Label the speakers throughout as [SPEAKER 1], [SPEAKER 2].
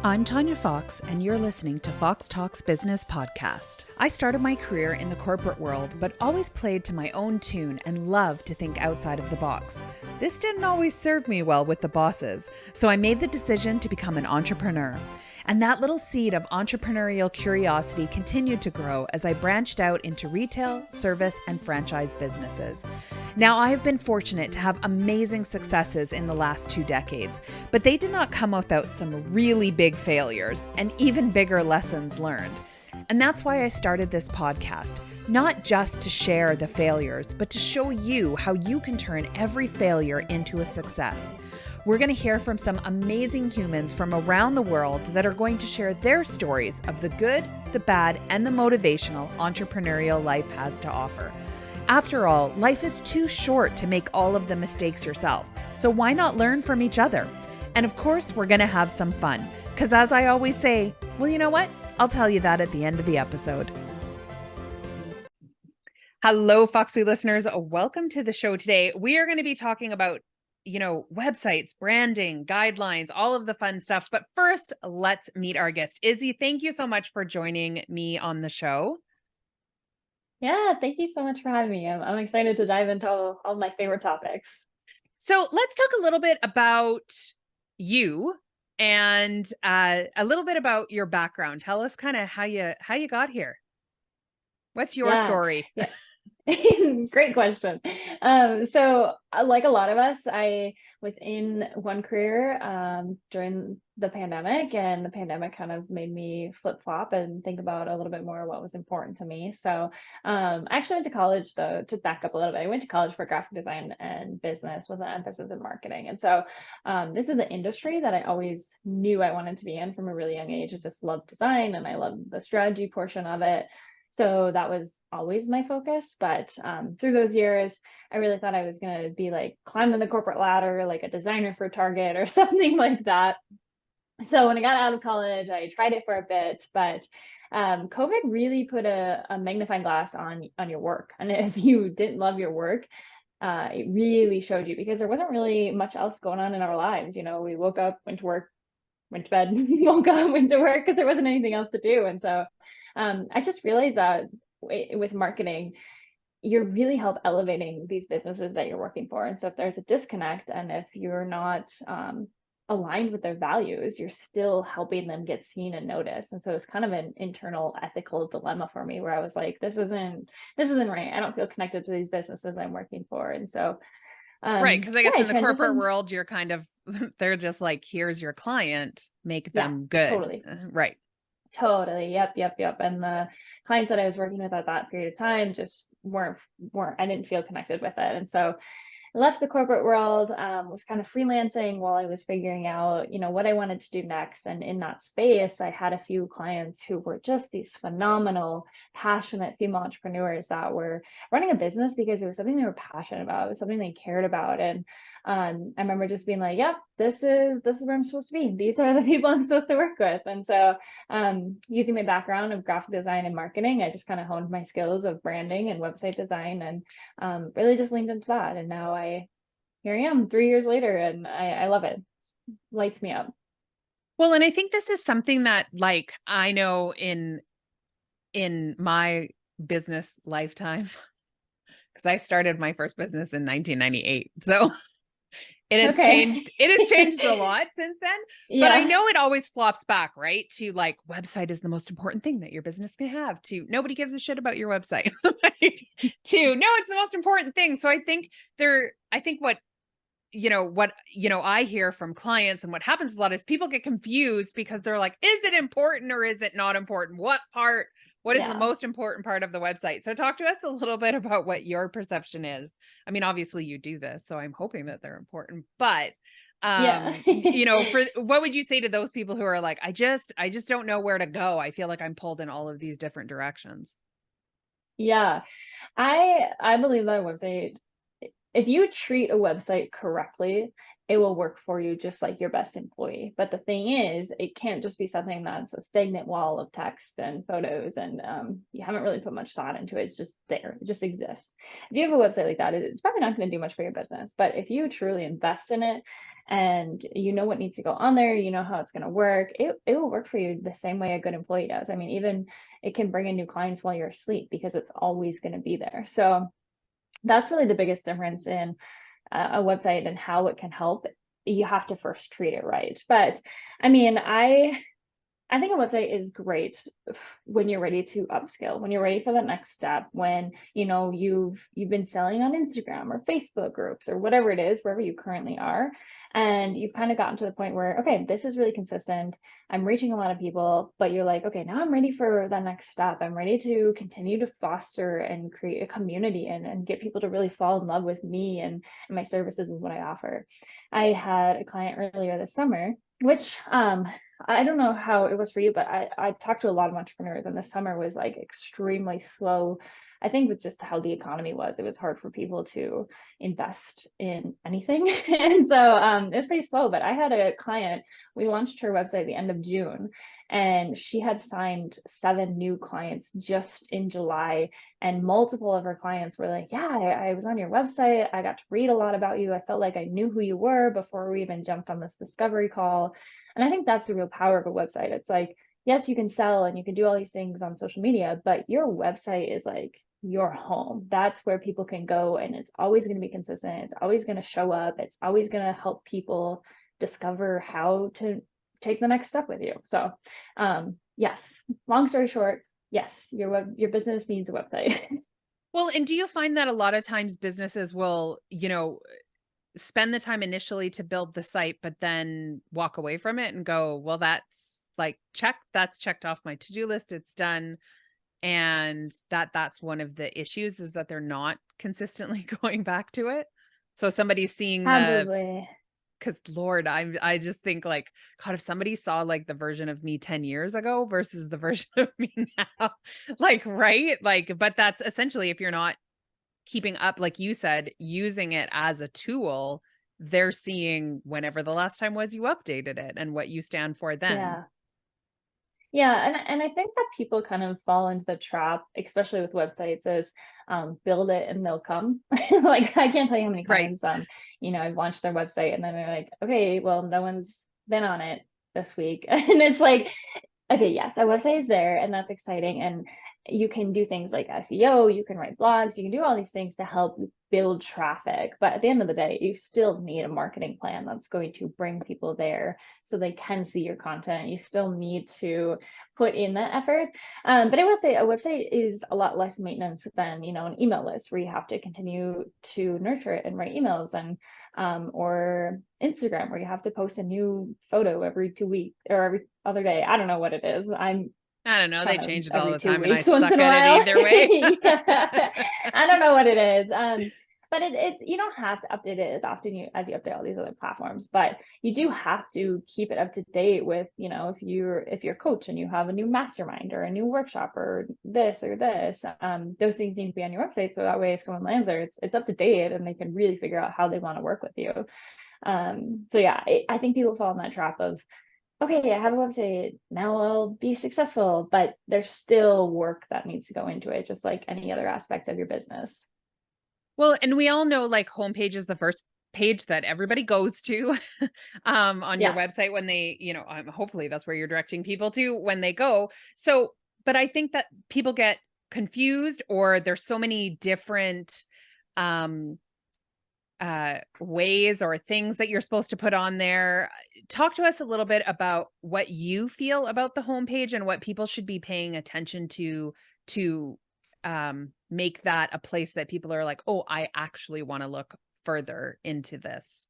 [SPEAKER 1] I'm Tanya Fox, and you're listening to Fox Talks Business Podcast. I started my career in the corporate world, but always played to my own tune and loved to think outside of the box. This didn't always serve me well with the bosses, so I made the decision to become an entrepreneur. And that little seed of entrepreneurial curiosity continued to grow as I branched out into retail, service, and franchise businesses. Now, I have been fortunate to have amazing successes in the last 2 decades, but they did not come without some really big failures and even bigger lessons learned. And that's why I started this podcast, not just to share the failures, but to show you how you can turn every failure into a success. We're going to hear from some amazing humans from around the world that are going to share their stories of the good, the bad, and the motivational entrepreneurial life has to offer. After all, life is too short to make all of the mistakes yourself, so why not learn from each other? And of course, we're going to have some fun, because as I always say, well, you know what? I'll tell you that at the end of the episode. Hello, Foxy listeners. Welcome to the show today. We are going to be talking about websites, branding, guidelines, all of the fun stuff. But first, let's meet our guest. Izzy, thank you so much for joining me on the show.
[SPEAKER 2] Yeah, thank you so much for having me. I'm excited to dive into all my favorite topics.
[SPEAKER 1] So let's talk a little bit about you and a little bit about your background. Tell us kind of how you got here. What's your story?
[SPEAKER 2] Yeah. Great question. So like a lot of us, I was in one career during the pandemic, and the pandemic kind of made me flip-flop and think about a little bit more what was important to me. So I actually went to college, though, to back up a little bit. I went to college for graphic design and business with an emphasis in marketing. And so this is the industry that I always knew I wanted to be in from a really young age. I just loved design and I loved the strategy portion of it. So that was always my focus. But through those years, I really thought I was going to be like climbing the corporate ladder, like a designer for Target or something like that. So when I got out of college, I tried it for a bit, but COVID really put a magnifying glass on your work. And if you didn't love your work, it really showed you, because there wasn't really much else going on in our lives. You know, we woke up, went to work, went to bed, woke up, went to work, because there wasn't anything else to do. And so I just realized that with marketing, you really help elevating these businesses that you're working for. And so if there's a disconnect, and if you're not aligned with their values, you're still helping them get seen and noticed. And so it's kind of an internal ethical dilemma for me, where I was like, this isn't right. I don't feel connected to these businesses I'm working for. And so
[SPEAKER 1] right, because I guess
[SPEAKER 2] I
[SPEAKER 1] in the corporate world, you're kind of, they're just like, here's your client, make them good.
[SPEAKER 2] Totally.
[SPEAKER 1] Right.
[SPEAKER 2] Totally. Yep. And the clients that I was working with at that period of time just weren't, I didn't feel connected with it. And so I left the corporate world, was kind of freelancing while I was figuring out, what I wanted to do next. And in that space, I had a few clients who were just these phenomenal, passionate female entrepreneurs that were running a business because it was something they were passionate about. It was something they cared about. And I remember just being like, yep, this is where I'm supposed to be. These are the people I'm supposed to work with. And so using my background of graphic design and marketing, I just kind of honed my skills of branding and website design, and really just leaned into that. And now here I am 3 years later, and I love it. It lights me up.
[SPEAKER 1] Well, and I think this is something that, like, I know in my business lifetime, because I started my first business in 1998. So it has changed. It has changed a lot since then. But I know it always flops back, right? To like, website is the most important thing that your business can have, to nobody gives a shit about your website. To no, it's the most important thing. So I think what I hear from clients, and what happens a lot, is people get confused because they're like, is it important or is it not important? What is the most important part of the website? So talk to us a little bit about what your perception is. I mean, obviously you do this, so I'm hoping that they're important, but for what would you say to those people who are like, I just don't know where to go. I feel like I'm pulled in all of these different directions.
[SPEAKER 2] Yeah, I believe that a website, if you treat a website correctly, it will work for you just like your best employee. But the thing is, it can't just be something that's a stagnant wall of text and photos, and you haven't really put much thought into it. It's just there. It just exists. If you have a website like that, it's probably not going to do much for your business. But if you truly invest in it and you know what needs to go on there, you know how it's going to work, it will work for you the same way a good employee does. I mean, even it can bring in new clients while you're asleep because it's always going to be there. So that's really the biggest difference in a website and how it can help. You have to first treat it right. But I mean, I think a website is great when you're ready to upskill, when you're ready for the next step, when you know you've been selling on Instagram or Facebook groups or whatever it is, wherever you currently are, and you've kind of gotten to the point where, okay, this is really consistent. I'm reaching a lot of people, but you're like, okay, now I'm ready for the next step. I'm ready to continue to foster and create a community and get people to really fall in love with me and my services and what I offer. I had a client earlier this summer, which I don't know how it was for you, but I've talked to a lot of entrepreneurs, and this summer was like extremely slow. I think with just how the economy was, it was hard for people to invest in anything. And so it was pretty slow. But I had a client, we launched her website at the end of June, and she had signed 7 new clients just in July. And multiple of her clients were like, yeah, I was on your website. I got to read a lot about you. I felt like I knew who you were before we even jumped on this discovery call. And I think that's the real power of a website. It's like, yes, you can sell and you can do all these things on social media, but your website is like your home. That's where people can go, and it's always going to be consistent. It's always going to show up. It's always going to help people discover how to take the next step with you. So, yes, long story short, yes, your business needs a website.
[SPEAKER 1] Well, and do you find that a lot of times businesses will, spend the time initially to build the site, but then walk away from it and go, well, that's like that's checked off my to-do list. It's done. And that's one of the issues is that they're not consistently going back to it. So somebody's seeing
[SPEAKER 2] Probably.
[SPEAKER 1] because Lord, I just think like, God, if somebody saw like the version of me 10 years ago versus the version of me now, like, right? Like, but that's essentially if you're not keeping up, like you said, using it as a tool, they're seeing whenever the last time was you updated it and what you stand for then.
[SPEAKER 2] Yeah. Yeah, and I think that people kind of fall into the trap, especially with websites, is build it and they'll come. Like I can't tell you how many
[SPEAKER 1] Right.
[SPEAKER 2] clients I've launched their website and then they're like, okay, well, no one's been on it this week. And it's like, okay, yes, our website is there and that's exciting. And you can do things like SEO, you can write blogs, you can do all these things to help build traffic. But at the end of the day, you still need a marketing plan that's going to bring people there so they can see your content. You still need to put in that effort. But I would say a website is a lot less maintenance than, an email list where you have to continue to nurture it and write emails, and or Instagram where you have to post a new photo every 2 weeks or every other day. I don't know what it is. I'm
[SPEAKER 1] I don't know. They
[SPEAKER 2] kind of
[SPEAKER 1] change it all
[SPEAKER 2] every
[SPEAKER 1] the
[SPEAKER 2] two
[SPEAKER 1] time and I
[SPEAKER 2] weeks once
[SPEAKER 1] suck
[SPEAKER 2] in a
[SPEAKER 1] at it
[SPEAKER 2] while.
[SPEAKER 1] either way.
[SPEAKER 2] Yeah. I don't know what it is. But it's you don't have to update it as often as you update all these other platforms, but you do have to keep it up to date with, if you're a coach and you have a new mastermind or a new workshop or this or this, those things need to be on your website. So that way if someone lands there, it's up to date and they can really figure out how they want to work with you. So yeah, I think people fall in that trap of, okay, I have a website, now I'll be successful, but there's still work that needs to go into it, just like any other aspect of your business.
[SPEAKER 1] Well, and we all know like homepage is the first page that everybody goes to on your
[SPEAKER 2] Yeah.
[SPEAKER 1] website when they, hopefully that's where you're directing people to when they go. So, but I think that people get confused or there's so many different um ways or things that you're supposed to put on there. Talk to us a little bit about what you feel about the homepage and what people should be paying attention to make that a place that people are like, oh, I actually want to look further into this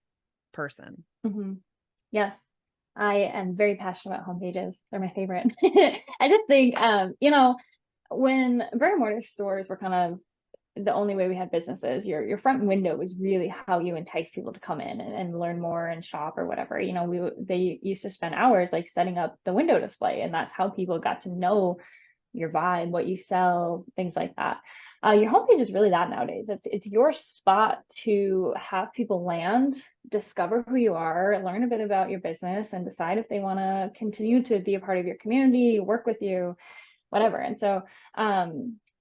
[SPEAKER 1] person.
[SPEAKER 2] Hmm. Yes. I am very passionate about homepages. They're my favorite. I just think, when brick and mortar stores were kind of the only way we had businesses, your front window was really how you entice people to come in and learn more and shop or whatever. They used to spend hours like setting up the window display, and that's how people got to know your vibe, what you sell, things like that. Your homepage is really that nowadays. It's your spot to have people land, discover who you are, learn a bit about your business, and decide if they want to continue to be a part of your community, work with you, whatever. And so,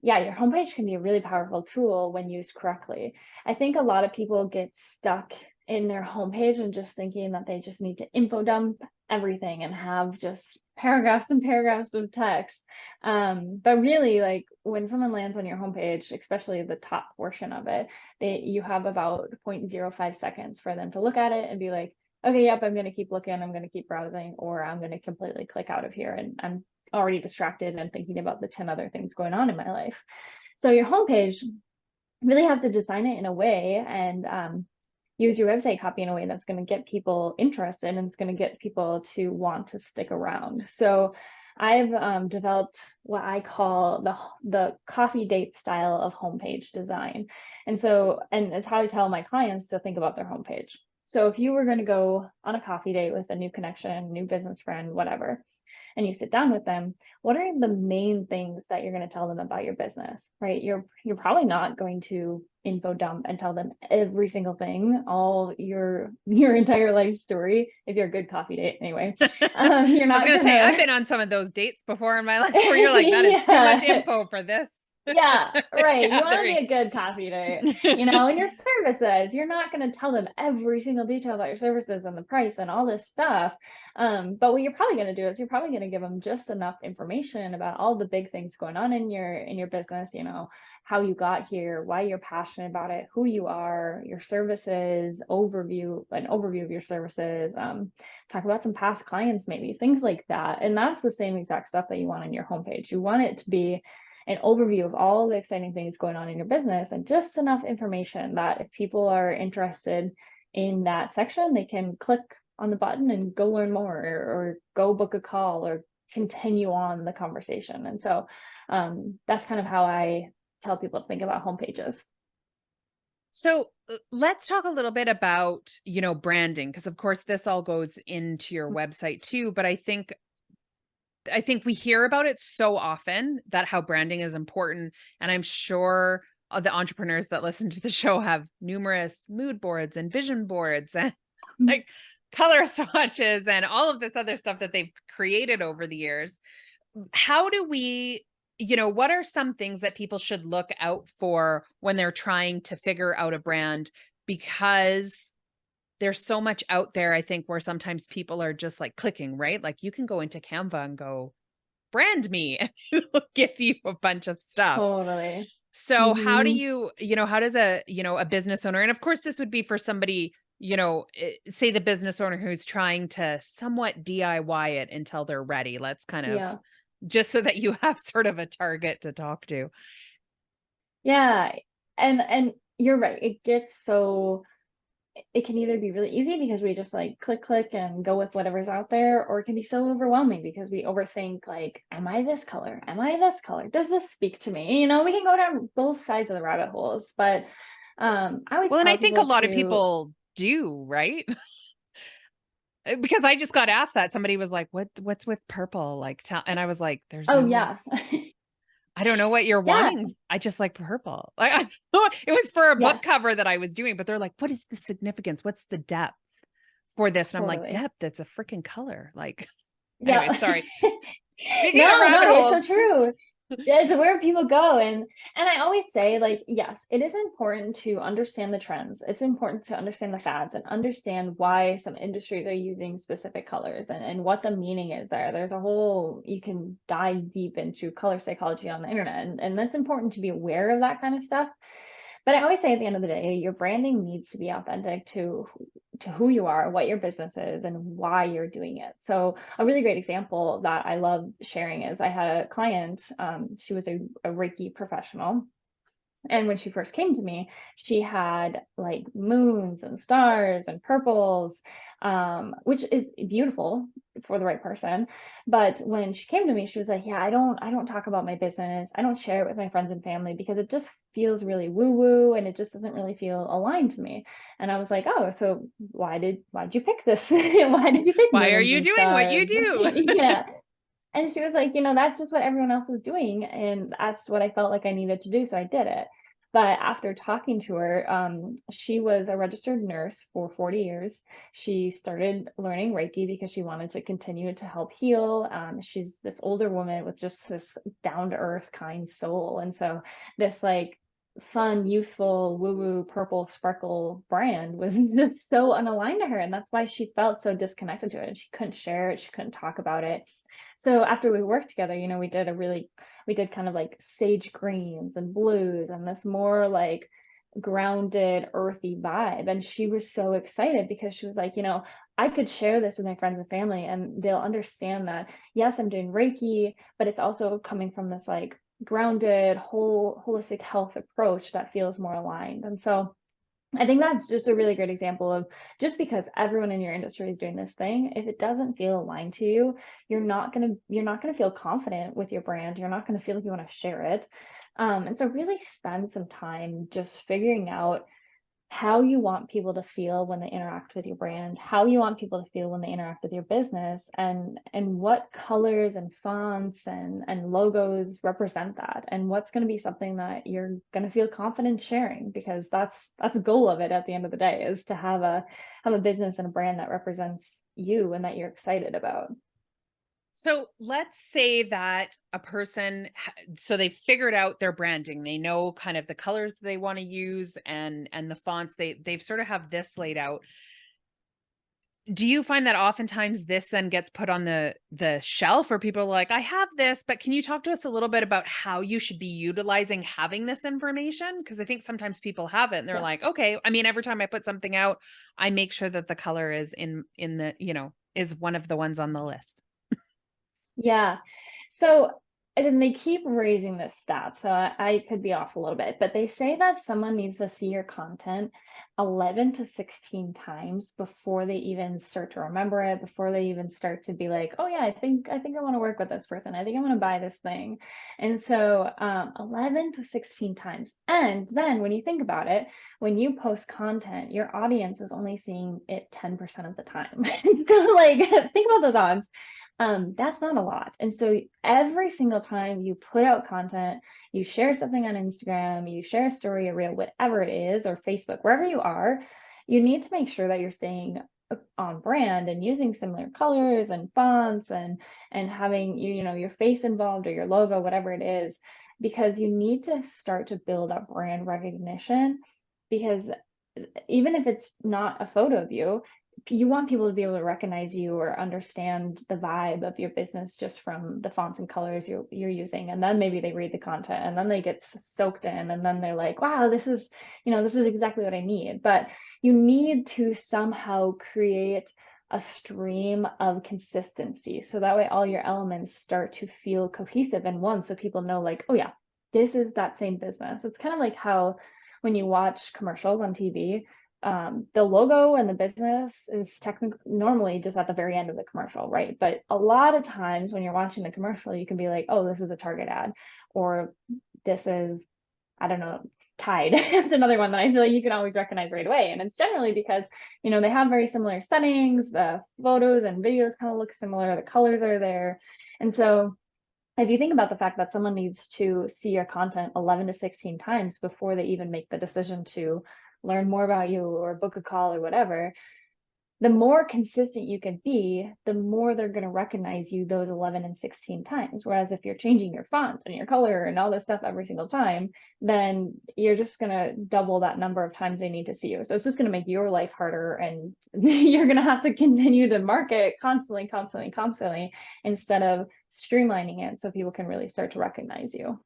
[SPEAKER 2] yeah, your homepage can be a really powerful tool when used correctly. I think a lot of people get stuck in their homepage and just thinking that they just need to info dump everything and have just paragraphs and paragraphs of text. But really, like when someone lands on your homepage, especially the top portion of it, you have about 0.05 seconds for them to look at it and be like, okay, yep, I'm going to keep looking, I'm going to keep browsing, or I'm going to completely click out of here and I'm already distracted and thinking about the 10 other things going on in my life. So your homepage, really have to design it in a way and use your website copy in a way that's going to get people interested and it's going to get people to want to stick around. So I've developed what I call the coffee date style of homepage design. And it's how I tell my clients to think about their homepage. So if you were going to go on a coffee date with a new connection, new business friend, whatever, and you sit down with them, what are the main things that you're going to tell them about your business, right? You're probably not going to info dump and tell them every single thing, all your entire life story, if you're a good coffee date anyway. You're
[SPEAKER 1] I was
[SPEAKER 2] not
[SPEAKER 1] gonna say, I've
[SPEAKER 2] gonna
[SPEAKER 1] been on some of those dates before in my life where you're like, that is too much
[SPEAKER 2] yeah.
[SPEAKER 1] info for this
[SPEAKER 2] Yeah, right. You want to be
[SPEAKER 1] gathering.
[SPEAKER 2] a good coffee date, and your services. You're not going to tell them every single detail about your services and the price and all this stuff. But what you're probably going to do is you're probably going to give them just enough information about all the big things going on in your business, how you got here, why you're passionate about it, who you are, your services, an overview of your services, talk about some past clients, maybe things like that. And that's the same exact stuff that you want on your homepage. You want it to be an overview of all the exciting things going on in your business and just enough information that if people are interested in that section, they can click on the button and go learn more or go book a call or continue on the conversation. And so that's kind of how I tell people to think about homepages.
[SPEAKER 1] So let's talk a little bit about, branding, because of course this all goes into your website too, but I think we hear about it so often that how branding is important. And I'm sure the entrepreneurs that listen to the show have numerous mood boards and vision boards and like color swatches and all of this other stuff that they've created over the years. How do we, what are some things that people should look out for when they're trying to figure out a brand? Because there's so much out there, I think, where sometimes people are just like clicking, right? Like you can go into Canva and go, brand me, and it'll give you a bunch of stuff.
[SPEAKER 2] Totally.
[SPEAKER 1] So how do
[SPEAKER 2] Mm-hmm.
[SPEAKER 1] how does a business owner, and of course this would be for somebody, say the business owner who's trying to somewhat DIY it until they're ready. Let's kind of
[SPEAKER 2] Yeah.
[SPEAKER 1] just so that you have sort of a target to talk to.
[SPEAKER 2] Yeah. And you're right. It can either be really easy because we just like click and go with whatever's out there, or it can be so overwhelming because we overthink like, am I this color? Am I this color? Does this speak to me? We can go down both sides of the rabbit holes, but I always
[SPEAKER 1] Well, and I
[SPEAKER 2] tell
[SPEAKER 1] think a
[SPEAKER 2] people
[SPEAKER 1] lot of
[SPEAKER 2] to,
[SPEAKER 1] people do, right? Because I just got asked that. Somebody was like, what's with purple? Like, and I was like,
[SPEAKER 2] oh yeah.
[SPEAKER 1] I don't know what you're
[SPEAKER 2] Yeah.
[SPEAKER 1] wanting. I just like purple. It was for a book
[SPEAKER 2] Yes,
[SPEAKER 1] cover that I was doing, but they're like, what is the significance? What's the depth for this? And I'm like,
[SPEAKER 2] totally.
[SPEAKER 1] depth, it's a freaking color. Like, anyway,
[SPEAKER 2] Yeah.
[SPEAKER 1] sorry. Speaking of
[SPEAKER 2] No,
[SPEAKER 1] rabbit
[SPEAKER 2] it's so
[SPEAKER 1] holes.
[SPEAKER 2] true. Yeah, it's where people go. And I always say, like, yes, it is important to understand the trends. It's important to understand the fads and understand why some industries are using specific colors and what the meaning is there. There's a whole, you can dive deep into color psychology on the internet, and that's important to be aware of that kind of stuff. But I always say at the end of the day, your branding needs to be authentic to who you are, what your business is, and why you're doing it. So a really great example that I love sharing is I had a client, she was a Reiki professional. And when she first came to me, she had like moons and stars and purples, which is beautiful for the right person. But when she came to me, she was like, "Yeah, I don't talk about my business. I don't share it with my friends and family because it just feels really woo woo and it just doesn't really feel aligned to me." And I was like, "Oh, so why did you pick this? Why did you pick
[SPEAKER 1] Why are
[SPEAKER 2] moons
[SPEAKER 1] you
[SPEAKER 2] and
[SPEAKER 1] doing what you
[SPEAKER 2] stars?"
[SPEAKER 1] do?
[SPEAKER 2] Yeah. And she was like, that's just what everyone else was doing. And that's what I felt like I needed to do. So I did it. But after talking to her, she was a registered nurse for 40 years. She started learning Reiki because she wanted to continue to help heal. She's this older woman with just this down to earth, kind soul. And so this like fun, youthful, woo-woo, purple sparkle brand was just so unaligned to her. And that's why she felt so disconnected to it. And she couldn't share it. She couldn't talk about it. So after we worked together, we did kind of like sage greens and blues and this more like grounded, earthy vibe. And she was so excited because she was like, I could share this with my friends and family and they'll understand that, yes, I'm doing Reiki, but it's also coming from this like grounded, holistic health approach that feels more aligned. And so I think that's just a really great example of, just because everyone in your industry is doing this thing, if it doesn't feel aligned to you, you're not gonna feel confident with your brand. You're not gonna feel like you want to share it. And so really spend some time just figuring out how you want people to feel when they interact with your brand, how you want people to feel when they interact with your business, and what colors and fonts and logos represent that, and what's going to be something that you're going to feel confident sharing, because that's the goal of it at the end of the day, is to have a business and a brand that represents you and that you're excited about.
[SPEAKER 1] So let's say that a person, so they figured out their branding. They know kind of the colors they want to use and the fonts. They've sort of have this laid out. Do you find that oftentimes this then gets put on the shelf, or people are like, I have this, but can you talk to us a little bit about how you should be utilizing having this information? Because I think sometimes people have it and they're
[SPEAKER 2] Yeah.
[SPEAKER 1] like, okay, I mean, every time I put something out, I make sure that the color is in the, is one of the ones on the list.
[SPEAKER 2] Yeah. So, and then they keep raising this stat, so I could be off a little bit, but they say that someone needs to see your content 11 to 16 times before they even start to remember it, before they even start to be like, oh yeah, I think I want to work with this person. I think I want to buy this thing. And so 11 to 16 times. And then when you think about it, when you post content, your audience is only seeing it 10% of the time. So like think about those odds. That's not a lot. And so every single time you put out content, you share something on Instagram, you share a story, a reel, whatever it is, or Facebook, wherever you are, you need to make sure that you're staying on brand and using similar colors and fonts and having your face involved or your logo, whatever it is, because you need to start to build up brand recognition. Because even if it's not a photo of you, you want people to be able to recognize you or understand the vibe of your business just from the fonts and colors you're using. And then maybe they read the content and then they get soaked in and then they're like, wow, this is exactly what I need. But you need to somehow create a stream of consistency, so that way all your elements start to feel cohesive in one, so people know like, oh yeah, this is that same business. It's kind of like how when you watch commercials on TV, the logo and the business is technically normally just at the very end of the commercial, right? But a lot of times when you're watching the commercial, you can be like, oh, this is a Target ad, or this is, I don't know, Tide. It's another one that I feel like you can always recognize right away. And it's generally because, they have very similar settings, the photos and videos kind of look similar, the colors are there. And so if you think about the fact that someone needs to see your content 11 to 16 times before they even make the decision to learn more about you or book a call or whatever, the more consistent you can be, the more they're going to recognize you those 11 and 16 times. Whereas if you're changing your font and your color and all this stuff every single time, then you're just going to double that number of times they need to see you. So it's just going to make your life harder, and you're going to have to continue to market constantly, constantly, constantly, instead of streamlining it so people can really start to recognize you.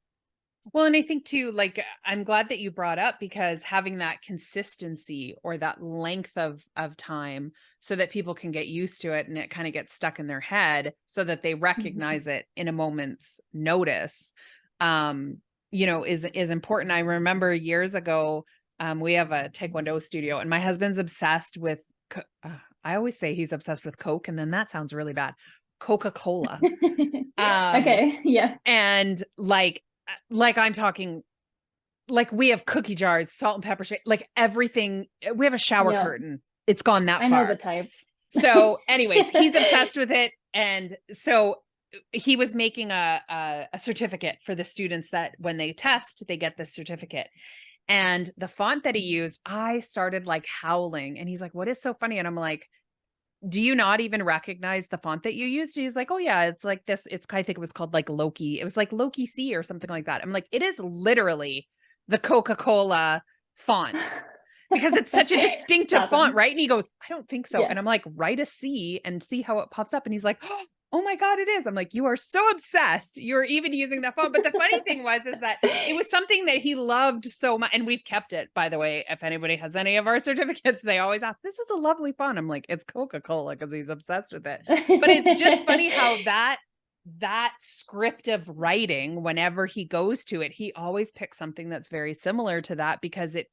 [SPEAKER 1] Well, and I think too, like, I'm glad that you brought up, because having that consistency or that length of time so that people can get used to it and it kind of gets stuck in their head so that they recognize it in a moment's notice, is important. I remember years ago, we have a Taekwondo studio and my husband's obsessed with, I always say he's obsessed with Coke, and then that sounds really bad. Coca-Cola.
[SPEAKER 2] Okay, yeah.
[SPEAKER 1] And like I'm talking, like we have cookie jars, salt and pepper shake, like everything. We have a shower
[SPEAKER 2] Yeah,
[SPEAKER 1] curtain. It's gone that
[SPEAKER 2] I know the
[SPEAKER 1] far.
[SPEAKER 2] type.
[SPEAKER 1] So anyways, he's obsessed with it. And so he was making a certificate for the students that when they test, they get this certificate. And the font that he used, I started like howling. And he's like, what is so funny? And I'm like, do you not even recognize the font that you used? He's like, oh yeah, it's like this. I think it was called like Loki. It was like Loki C or something like that. I'm like, it is literally the Coca-Cola font because it's such a distinctive
[SPEAKER 2] Awesome.
[SPEAKER 1] font, right? And he goes, I don't think so.
[SPEAKER 2] Yeah.
[SPEAKER 1] And I'm like, write a C and see how it pops up. And he's like, oh my God, it is. I'm like, you are so obsessed. You're even using that font. But the funny thing is that it was something that he loved so much. And we've kept it, by the way. If anybody has any of our certificates, they always ask, this is a lovely font. I'm like, it's Coca-Cola because he's obsessed with it. But it's just funny how that script of writing, whenever he goes to it, he always picks something that's very similar to that because it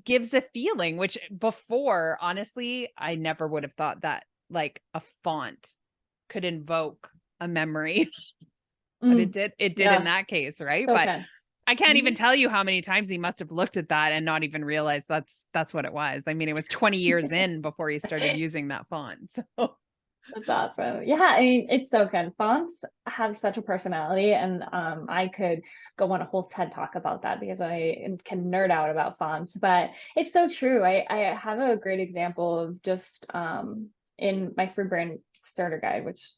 [SPEAKER 1] gives a feeling, which before, honestly, I never would have thought that like a font could invoke a memory. But it did in
[SPEAKER 2] Yeah.
[SPEAKER 1] that case, right?
[SPEAKER 2] So
[SPEAKER 1] But
[SPEAKER 2] can.
[SPEAKER 1] I can't even tell you how many times he must have looked at that and not even realized that's what it was. I mean, it was 20 years in before he started using that font. So
[SPEAKER 2] That's awesome. Yeah, I mean, it's so good. Fonts have such a personality, and I could go on a whole TED talk about that because I can nerd out about fonts. But it's so true. I have a great example of just in my free brand starter guide, which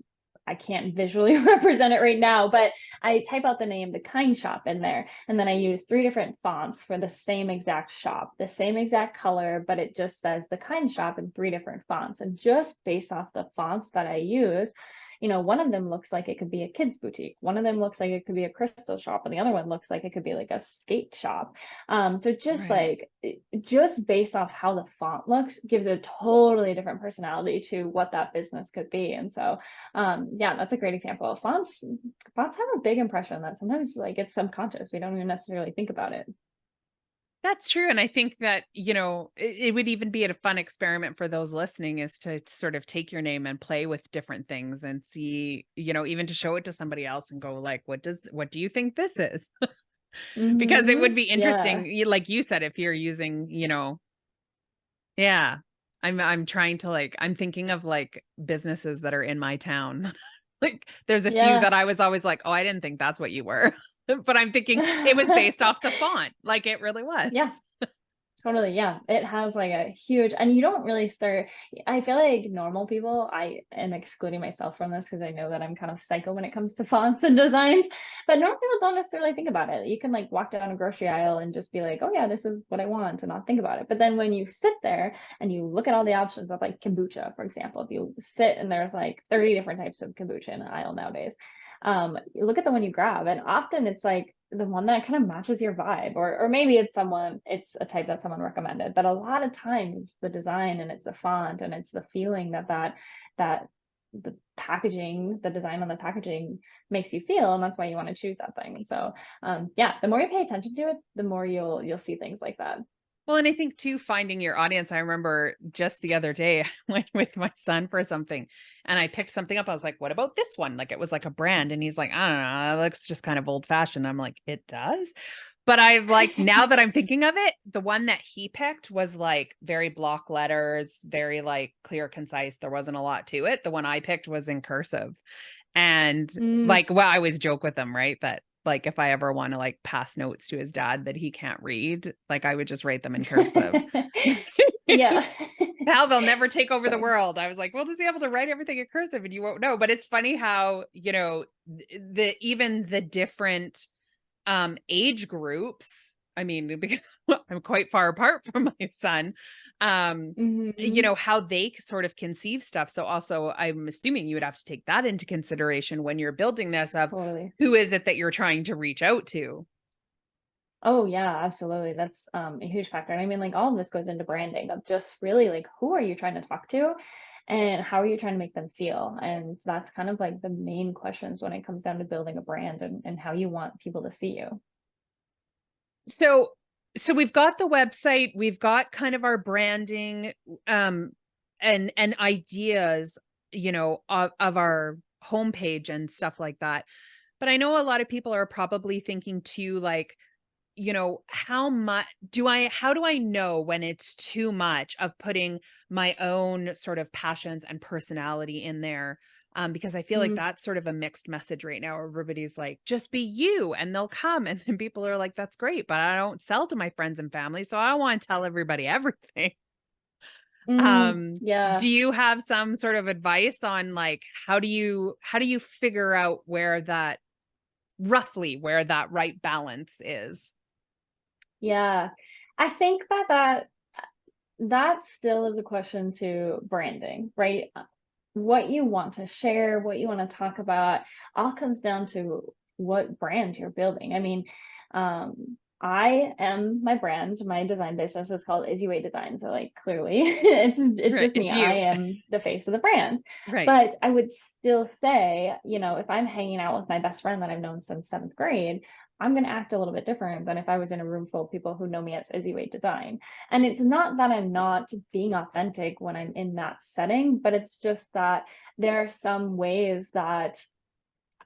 [SPEAKER 2] I can't visually represent it right now, but I type out the name, the Kind Shop in there, and then I use 3 different fonts for the same exact shop, the same exact color, but it just says the Kind Shop in 3 different fonts. And just based off the fonts that I use, one of them looks like it could be a kids boutique, one of them looks like it could be a crystal shop, and the other one looks like it could be like a skate shop. So just
[SPEAKER 1] right.
[SPEAKER 2] like just based off how the font looks gives a totally different personality to what that business could be. And so yeah, that's a great example. Fonts have a big impression that sometimes like it's subconscious. We don't even necessarily think about it.
[SPEAKER 1] That's true. And I think that, it would even be a fun experiment for those listening is to sort of take your name and play with different things and see, even to show it to somebody else and go like, what do you think this is? Because it would be
[SPEAKER 2] Yeah.
[SPEAKER 1] interesting, like you said, if you're using, yeah. I'm trying to I'm thinking of like businesses that are in my town. Like there's a few
[SPEAKER 2] Yeah.
[SPEAKER 1] that I was always like, oh, I didn't think that's what you were. But I'm thinking it was based off the font. Like it really was.
[SPEAKER 2] Yeah. Totally, yeah. It has like a huge, and you don't really start. I feel like normal people, I am excluding myself from this because I know that I'm kind of psycho when it comes to fonts and designs, but normal people don't necessarily think about it. You can like walk down a grocery aisle and just be like, oh yeah, this is what I want, and not think about it. But then when you sit there and you look at all the options of like kombucha, for example, if you sit and there's like 30 different types of kombucha in an aisle nowadays, you look at the one you grab, and often it's like the one that kind of matches your vibe, or maybe it's a type that someone recommended, but a lot of times it's the design and it's the font and it's the feeling that the packaging, the design on the packaging makes you feel, and that's why you want to choose that thing. So yeah, the more you pay attention to it, the more you'll see things like that.
[SPEAKER 1] Well, and I think too, finding your audience. I remember just the other day, I went with my son for something and I picked something up. I was like, what about this one? Like it was like a brand. And he's like, I don't know, it looks just kind of old fashioned. I'm like, it does. But I've like, now that I'm thinking of it, the one that he picked was like very block letters, very like clear, concise. There wasn't a lot to it. The one I picked was in cursive. And
[SPEAKER 2] Mm.
[SPEAKER 1] like, well, I always joke with him, right? That like if I ever want to like pass notes to his dad that he can't read, like I would just write them in cursive.
[SPEAKER 2] Yeah.
[SPEAKER 1] How they'll never take over the world. I was like, we'll just be able to write everything in cursive and you won't know. But it's funny how, even the different age groups. I mean, because I'm quite far apart from my son.
[SPEAKER 2] Mhm.
[SPEAKER 1] How they sort of conceive stuff. So also I'm assuming you would have to take that into consideration when you're building this of
[SPEAKER 2] Totally.
[SPEAKER 1] who is it that you're trying to reach out to.
[SPEAKER 2] Oh yeah, absolutely. That's a huge factor. And I mean, like all of this goes into branding of just really like who are you trying to talk to and how are you trying to make them feel? And that's kind of like the main questions when it comes down to building a brand and how you want people to see you.
[SPEAKER 1] So we've got the website, we've got kind of our branding and ideas, of our homepage and stuff like that. But I know a lot of people are probably thinking too, like, how do I know when it's too much of putting my own sort of passions and personality in there? Because I feel like
[SPEAKER 2] Mm,
[SPEAKER 1] that's sort of a mixed message right now. Everybody's like, just be you and they'll come. And then people are like, that's great, but I don't sell to my friends and family. So I don't want to tell everybody everything. Do
[SPEAKER 2] yeah.
[SPEAKER 1] you have some sort of advice on like, how do you figure out roughly where that right balance is?
[SPEAKER 2] Yeah. I think that still is a question to branding, right? What you want to share, what you want to talk about, all comes down to what brand you're building. I mean, I am my brand, my design business is called Izzy Waite Design. So like clearly it's
[SPEAKER 1] Right.
[SPEAKER 2] just me.
[SPEAKER 1] It's
[SPEAKER 2] I
[SPEAKER 1] you.
[SPEAKER 2] am the face of the brand.
[SPEAKER 1] Right.
[SPEAKER 2] But I would still say, if I'm hanging out with my best friend that I've known since seventh grade, I'm going to act a little bit different than if I was in a room full of people who know me as Izzy Waite Design. And it's not that I'm not being authentic when I'm in that setting, but it's just that there are some ways that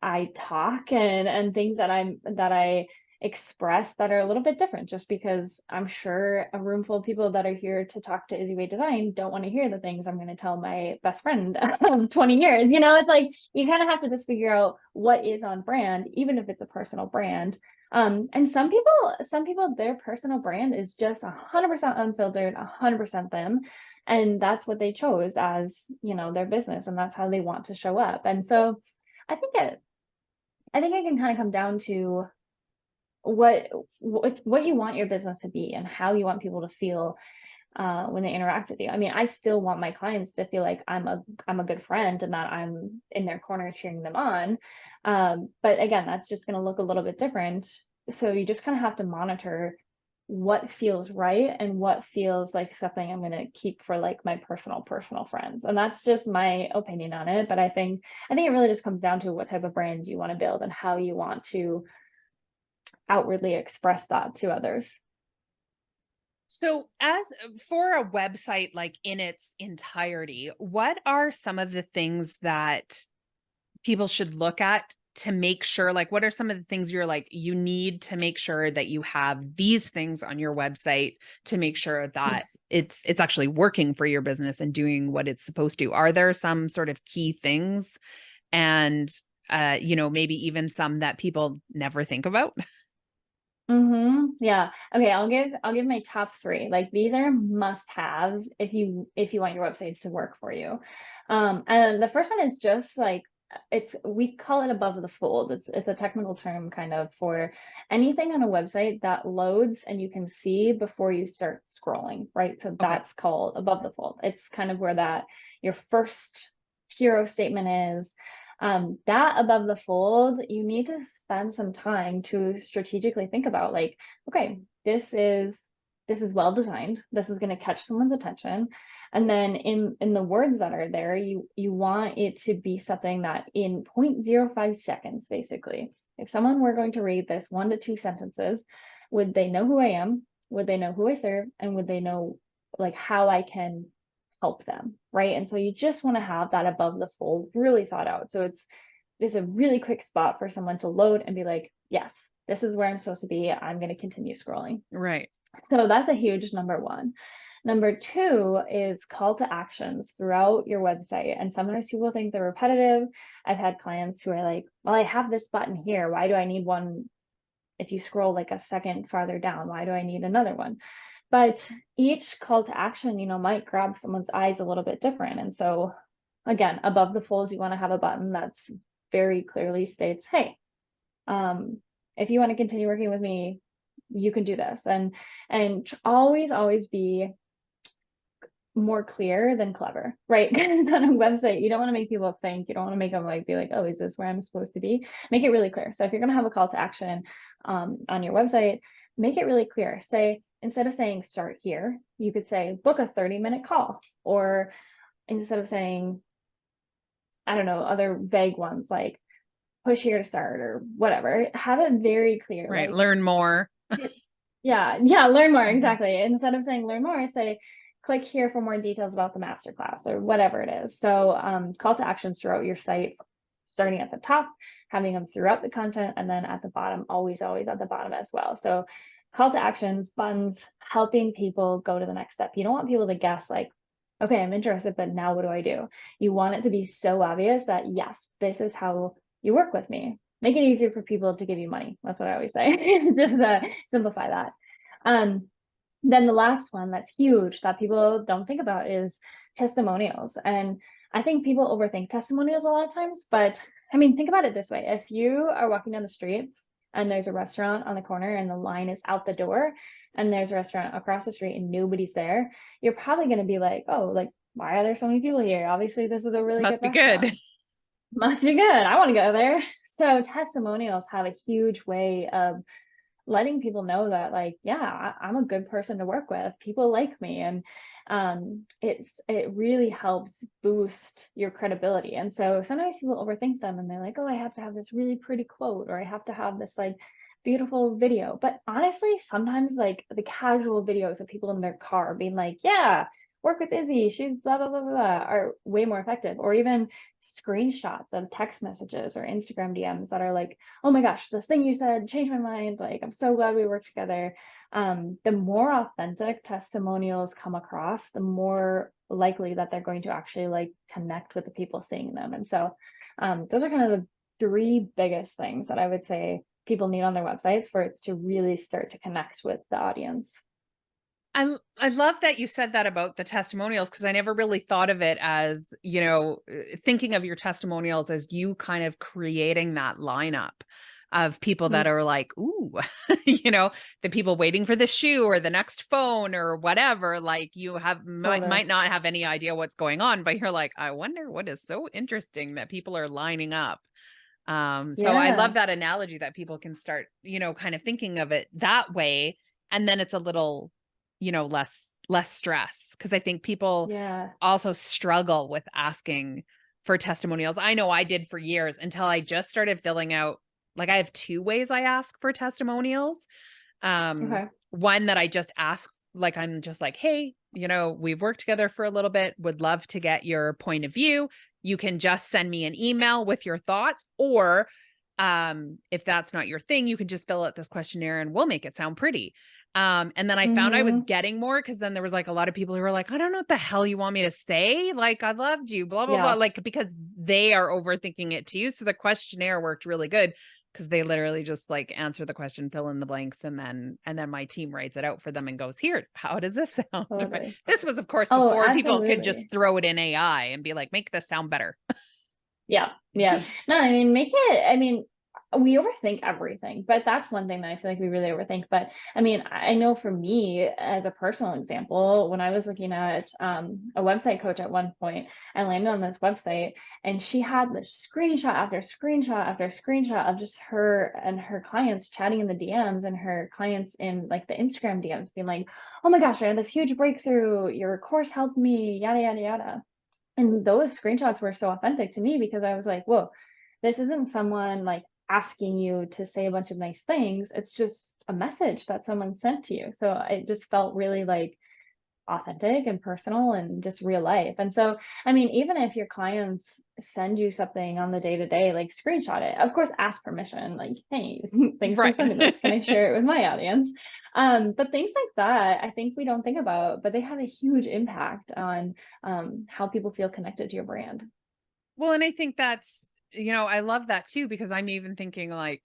[SPEAKER 2] I talk and things that I express that are a little bit different, just because I'm sure a room full of people that are here to talk to Izzy Way Design don't want to hear the things I'm going to tell my best friend of 20 years. It's like you kind of have to just figure out what is on brand, even if it's a personal brand. And some people, their personal brand is just 100% unfiltered, 100% them. And that's what they chose as, their business, and that's how they want to show up. And so I think it can kind of come down to what you want your business to be and how you want people to feel when they interact with you. I mean, I still want my clients to feel like I'm a good friend and that I'm in their corner cheering them on. But again, that's just going to look a little bit different. So you just kind of have to monitor what feels right and what feels like something I'm going to keep for like my personal friends. And that's just my opinion on it. But I think it really just comes down to what type of brand you want to build and how you want to outwardly express that to others.
[SPEAKER 1] So, as for a website like in its entirety, what are some of the things that people should look at to make sure, like, what are some of the things you're like, you need to make sure that you have these things on your website to make sure that it's actually working for your business and doing what it's supposed to? Are there some sort of key things and maybe even some that people never think about?
[SPEAKER 2] Yeah. Okay, I'll give my top three. Like these are must-haves if you want your website to work for you. And the first one is just like we call it above the fold. It's a technical term kind of for anything on a website that loads and you can see before you start scrolling, right? So
[SPEAKER 1] Okay.
[SPEAKER 2] that's called above the fold. It's kind of where that your first hero statement is. That above the fold, you need to spend some time to strategically think about like, okay, this is well designed. This is going to catch someone's attention. And then in the words that are there, you want it to be something that in 0.05 seconds, basically. If someone were going to read this 1 to 2 sentences, would they know who I am? Would they know who I serve? And would they know like how I can help them, right? And so you just want to have that above the fold really thought out. So it's a really quick spot for someone to load and be like, yes, this is where I'm supposed to be. I'm going to continue scrolling.
[SPEAKER 1] Right.
[SPEAKER 2] So that's a huge number one. Number two is call to actions throughout your website. And sometimes people think they're repetitive. I've had clients who are like, well, I have this button here. Why do I need one? If you scroll like a second farther down, why do I need another one? But each call to action, might grab someone's eyes a little bit different. And so again, above the fold, you want to have a button that's very clearly states, hey, um, if you want to continue working with me, you can do this. And always be more clear than clever, right? Because on a website, you don't want to make people think, you don't want to make them like be like, oh, is this where I'm supposed to be? Make it really clear. So if you're going to have a call to action on your website, make it really clear. Say, instead of saying start here, you could say book a 30-minute call. Or instead of saying, I don't know, other vague ones like push here to start or whatever, have it very clear.
[SPEAKER 1] Right.
[SPEAKER 2] Like,
[SPEAKER 1] Learn more.
[SPEAKER 2] yeah, learn more.
[SPEAKER 1] Mhm.
[SPEAKER 2] Exactly. Instead of saying learn more, say click here for more details about the masterclass or whatever it is. So call to actions throughout your site, starting at the top, having them throughout the content, and then at the bottom, always at the bottom as well. So call to actions, buttons, helping people go to the next step. You don't want people to guess like, okay, I'm interested, but now what do I do? You want it to be so obvious that yes, this is how you work with me. Make it easier for people to give you money. That's what I always say. Just simplify that. Um, then the last one that's huge that people don't think about is testimonials. And I think people overthink testimonials a lot of times, but I mean, think about it this way. If you are walking down the street and there's a restaurant on the corner and the line is out the door and there's a restaurant across the street and nobody's there, you're probably going to be like, oh, like, why are there so many people here? Obviously, this is a really good
[SPEAKER 1] Must be good.
[SPEAKER 2] restaurant. Must be good. I want to go there. So testimonials have a huge way of letting people know that, like, yeah, I'm a good person to work with. People like me. And it really helps boost your credibility. And so sometimes people overthink them and they're like, oh, I have to have this really pretty quote, or I have to have this like beautiful video. But honestly, sometimes like the casual videos of people in their car being like, yeah, work with Izzy, she's blah blah blah blah, are way more effective. Or even screenshots of text messages or Instagram DMs that are like, oh my gosh, this thing you said changed my mind. Like, I'm so glad we worked together. The more authentic testimonials come across, the more likely that they're going to actually like connect with the people seeing them. And so those are kind of the three biggest things that I would say people need on their websites for it to really start to connect with the audience.
[SPEAKER 1] I love that you said that about the testimonials, because I never really thought of it as, thinking of your testimonials as you kind of creating that lineup of people that are like, ooh, the people waiting for the shoe or the next phone or whatever. Like, you might not have any idea what's going on, but you're like, I wonder what is so interesting that people are lining up. So I love that analogy that people can start, kind of thinking of it that way. And then it's a little, less stress. Cause I think people also struggle with asking for testimonials. I know I did for years until I just started filling out, like, I have two ways I ask for testimonials. One that I just ask, like, I'm just like, hey, we've worked together for a little bit, would love to get your point of view. You can just send me an email with your thoughts, or if that's not your thing, you can just fill out this questionnaire and we'll make it sound pretty. And then I found I was getting more, because then there was like a lot of people who were like, I don't know what the hell you want me to say. Like, I loved you, blah, blah, blah. Like, because they are overthinking it too. So the questionnaire worked really good, because they literally just like answer the question, fill in the blanks, and then my team writes it out for them and goes, here, how does this sound? This was, of course, before people could just throw it in AI and be like, make this sound better.
[SPEAKER 2] Yeah. No, I mean, we overthink everything, but that's one thing that I feel like we really overthink. But I mean, I know for me, as a personal example, when I was looking at a website coach at one point, I landed on this website and she had this screenshot after screenshot after screenshot of just her and her clients chatting in the DMs, and her clients in like the Instagram DMs being like, oh my gosh, I had this huge breakthrough, your course helped me, yada, yada, yada. And those screenshots were so authentic to me, because I was like, whoa, this isn't someone like asking you to say a bunch of nice things. It's just a message that someone sent to you. So it just felt really like authentic and personal and just real life. And so, I mean, even if your clients send you something on the day to day, like screenshot it. Of course, ask permission. Like, hey, thanks for sending this. Can I share it with my audience? But things like that, I think we don't think about, but they have a huge impact on how people feel connected to your brand.
[SPEAKER 1] Well, and I think that's, I love that too, because I'm even thinking like,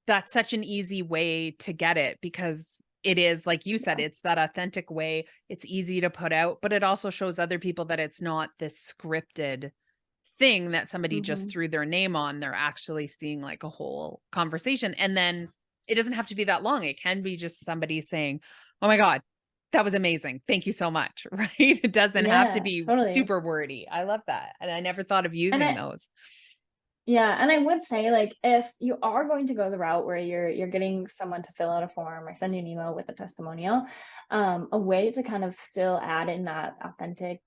[SPEAKER 1] that's such an easy way to get it, because it is, like you said, it's that authentic way. It's easy to put out, but it also shows other people that it's not this scripted thing that somebody just threw their name on. They're actually seeing like a whole conversation. And then it doesn't have to be that long. It can be just somebody saying, oh my God, that was amazing. Thank you so much. Right. It doesn't have to be super wordy. I love that. And I never thought of using those.
[SPEAKER 2] Yeah, and I would say, like, if you are going to go the route where you're getting someone to fill out a form or send you an email with a testimonial, a way to kind of still add in that authentic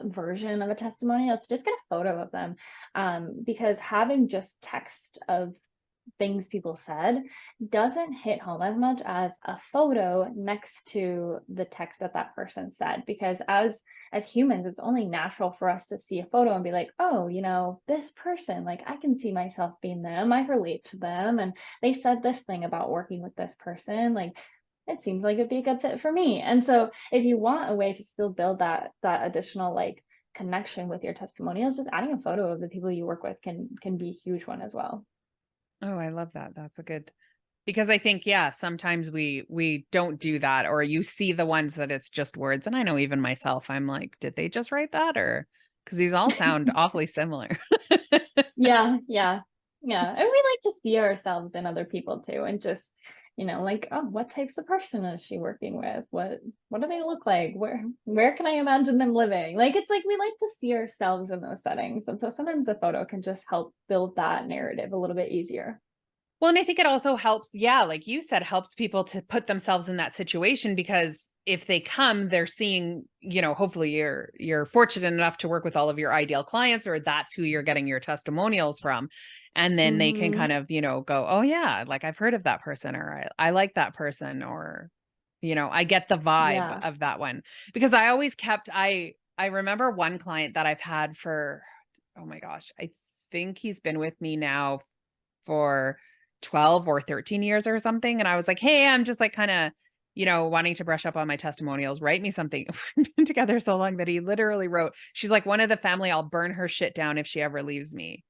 [SPEAKER 2] version of a testimonial is to just get a photo of them, because having just text of things people said doesn't hit home as much as a photo next to the text that that person said, because as humans, it's only natural for us to see a photo and be like, oh, this person, like, I can see myself being them, I relate to them, and they said this thing about working with this person, like, it seems like it'd be a good fit for me. And so if you want a way to still build that additional like connection with your testimonials, just adding a photo of the people you work with can be a huge one as well.
[SPEAKER 1] Oh, I love that. That's a good, because I think, sometimes we don't do that, or you see the ones that it's just words. And I know even myself, I'm like, did they just write that? Or because these all sound awfully similar.
[SPEAKER 2] Yeah. Yeah. And we like to see ourselves in other people too. And just, like, oh, what types of person is she working with? What do they look like? Where can I imagine them living? Like, it's like we like to see ourselves in those settings. And so sometimes a photo can just help build that narrative a little bit easier.
[SPEAKER 1] Well, and I think it also helps, yeah, like you said, helps people to put themselves in that situation, because if they come, they're seeing, hopefully you're fortunate enough to work with all of your ideal clients, or that's who you're getting your testimonials from. And then they can
[SPEAKER 2] Mm-hmm.
[SPEAKER 1] kind of, go, oh yeah, like I've heard of that person, or I like that person, or, I get the vibe
[SPEAKER 2] Yeah.
[SPEAKER 1] of that one. Because I always kept, I remember one client that I've had for, oh my gosh, I think he's been with me now for 12 or 13 years or something. And I was like, hey, I'm just like kind of, wanting to brush up on my testimonials. Write me something. We've been together so long that he literally wrote, she's like, one of the family, I'll burn her shit down if she ever leaves me.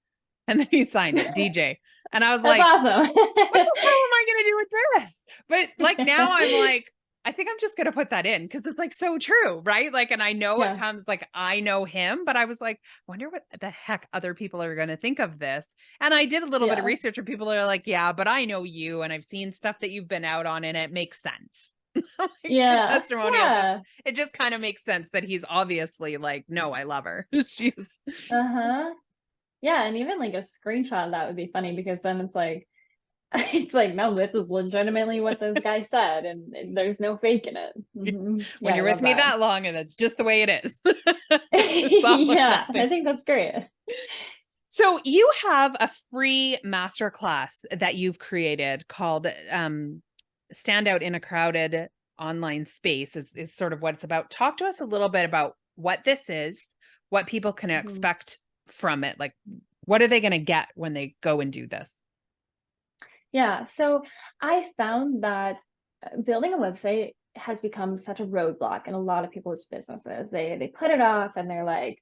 [SPEAKER 1] And then he signed it, DJ. And I was
[SPEAKER 2] That's
[SPEAKER 1] like,
[SPEAKER 2] awesome.
[SPEAKER 1] what the hell am I going to do with this? But like now I'm like, I think I'm just going to put that in because it's like so true, right? Like, and I know it
[SPEAKER 2] Yeah.
[SPEAKER 1] comes like I know him, but I was like, wonder what the heck other people are going to think of this. And I did a little bit of
[SPEAKER 2] Yeah.
[SPEAKER 1] research, and people are like, yeah, but I know you and I've seen stuff that you've been out on and it makes sense. Like the
[SPEAKER 2] Yeah.
[SPEAKER 1] testimonial just,
[SPEAKER 2] Yeah.
[SPEAKER 1] it just kind of makes sense that he's obviously like, no, I love her. She's
[SPEAKER 2] Uh-huh. Yeah, and even like a screenshot of that would be funny because then it's like it's like, no, this is legitimately what this guy said, and there's no fake in it.
[SPEAKER 1] when
[SPEAKER 2] Yeah, I
[SPEAKER 1] you're with
[SPEAKER 2] love
[SPEAKER 1] me
[SPEAKER 2] that.
[SPEAKER 1] that long, and it's just the way it is. It's all
[SPEAKER 2] Yeah, I
[SPEAKER 1] authentic.
[SPEAKER 2] think that's great.
[SPEAKER 1] So you have a free masterclass that you've created called Stand Out in a Crowded Online Space is sort of what it's about. Talk to us a little bit about what this is, what people can
[SPEAKER 2] Mhm.
[SPEAKER 1] expect from it. Like, what are they going to get when they go and do this?
[SPEAKER 2] Yeah, so I found that building a website has become such a roadblock in a lot of people's businesses. They put it off and they're like,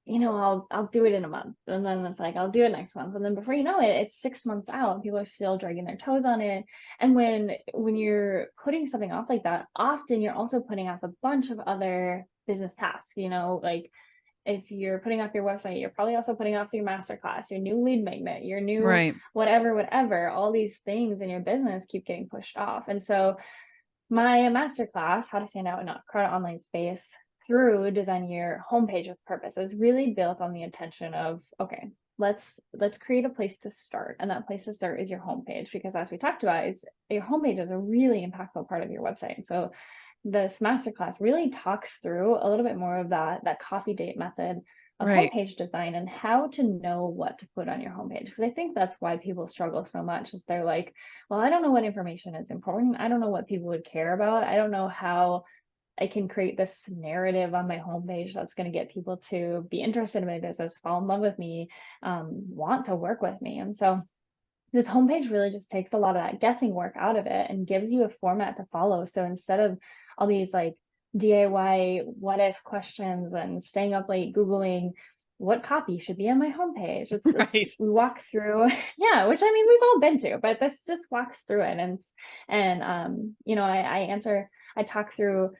[SPEAKER 2] I'll do it in a month. And then it's like, I'll do it next month. And then before you know it, it's 6 months out and people are still dragging their toes on it. And when you're putting something off like that, often you're also putting off a bunch of other business tasks, like if you're putting off your website, you're probably also putting off your masterclass, your new lead magnet, your new
[SPEAKER 1] Right.
[SPEAKER 2] whatever, all these things in your business keep getting pushed off. And so my masterclass, How to Stand Out in a Crowded Online Space through designing your homepage with purpose, is really built on the intention of, okay, let's create a place to start. And that place to start is your homepage, because as we talked about, it's your homepage is a really impactful part of your website. So this masterclass really talks through a little bit more of that coffee date method of
[SPEAKER 1] Right.
[SPEAKER 2] homepage design and how to know what to put on your homepage. Because I think that's why people struggle so much is they're like, well, I don't know what information is important. I don't know what people would care about. I don't know how I can create this narrative on my homepage that's going to get people to be interested in my business, fall in love with me, want to work with me. And so this homepage really just takes a lot of that guessing work out of it and gives you a format to follow. So instead of all these like DIY what if questions and staying up late Googling what copy should be on my homepage, it's
[SPEAKER 1] Right.
[SPEAKER 2] we walk through, yeah, which I mean we've all been to, but this just walks through it and I talk through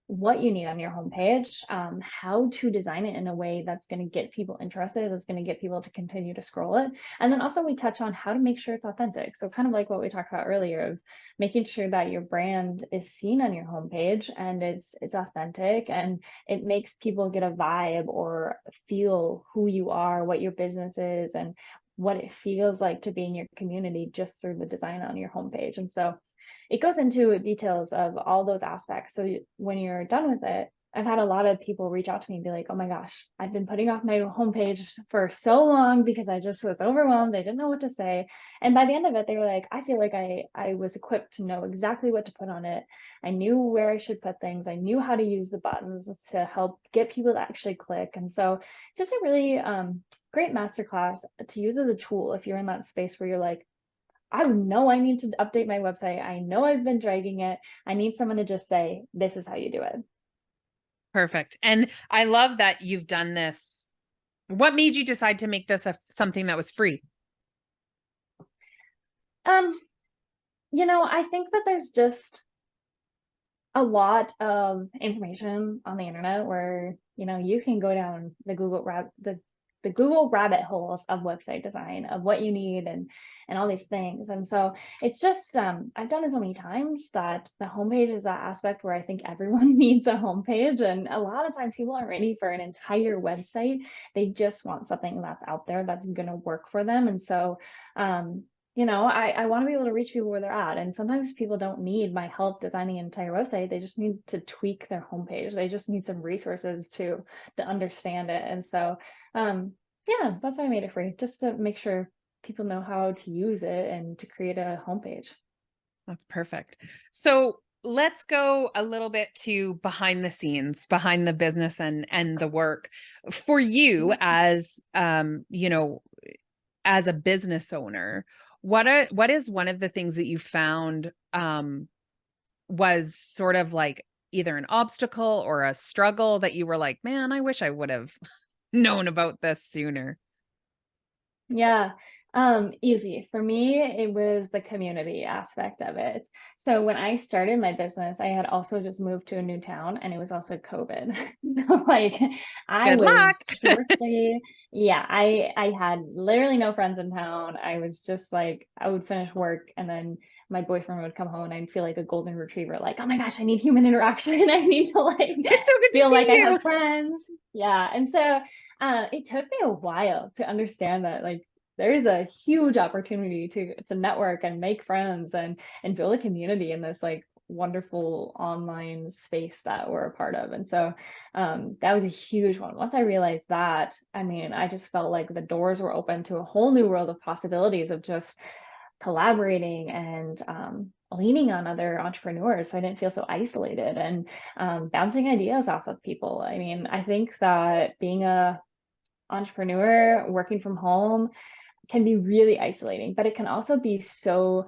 [SPEAKER 2] what you need on your homepage, how to design it in a way that's going to get people interested, that's going to get people to continue to scroll it. And then also we touch on how to make sure it's authentic. So kind of like what we talked about earlier of making sure that your brand is seen on your homepage and it's authentic and it makes people get a vibe or feel who you are, what your business is, and what it feels like to be in your community just through the design on your homepage. And so it goes into details of all those aspects. So when you're done with it, I've had a lot of people reach out to me and be like, oh my gosh, I've been putting off my homepage for so long because I just was overwhelmed. I didn't know what to say. And by the end of it, they were like, I feel like I was equipped to know exactly what to put on it. I knew where I should put things. I knew how to use the buttons to help get people to actually click. And so just a really great masterclass to use as a tool if you're in that space where you're like, I know I need to update my website. I know I've been dragging it. I need someone to just say, this is how you do it.
[SPEAKER 1] Perfect. And I love that you've done this. What made you decide to make this something that was free?
[SPEAKER 2] Um, I think that there's just a lot of information on the internet where, you can go down the the Google rabbit holes of website design, of what you need and all these things. And so it's just I've done it so many times that the homepage is that aspect where I think everyone needs a homepage. And a lot of times people aren't ready for an entire website. They just want something that's out there that's going to work for them. And so I want to be able to reach people where they're at. And sometimes people don't need my help designing an entire website. They just need to tweak their homepage. They just need some resources to understand it. And so yeah, that's why I made it free, just to make sure people know how to use it and to create a homepage.
[SPEAKER 1] That's perfect. So let's go a little bit to behind the scenes, behind the business and the work for you as, as a business owner. What is one of the things that you found, was sort of like either an obstacle or a struggle that you were like, man, I wish I would have known about this sooner?
[SPEAKER 2] Yeah. Easy. For me, it was the community aspect of it. So when I started my business, I had also just moved to a new town and it was also COVID. Like I
[SPEAKER 1] Good
[SPEAKER 2] was
[SPEAKER 1] luck.
[SPEAKER 2] shortly, yeah, I had literally no friends in town. I was just like, I would finish work and then my boyfriend would come home and I'd feel like a golden retriever, like, oh my gosh, I need human interaction. I need to like
[SPEAKER 1] It's so good to
[SPEAKER 2] feel
[SPEAKER 1] see
[SPEAKER 2] like I
[SPEAKER 1] you.
[SPEAKER 2] have friends. Yeah. And so it took me a while to understand that like there's a huge opportunity to network and make friends and build a community in this like wonderful online space that we're a part of. And so that was a huge one. Once I realized that, I mean, I just felt like the doors were open to a whole new world of possibilities of just collaborating and leaning on other entrepreneurs so I didn't feel so isolated and bouncing ideas off of people. I mean, I think that being a entrepreneur working from home can be really isolating, but it can also be so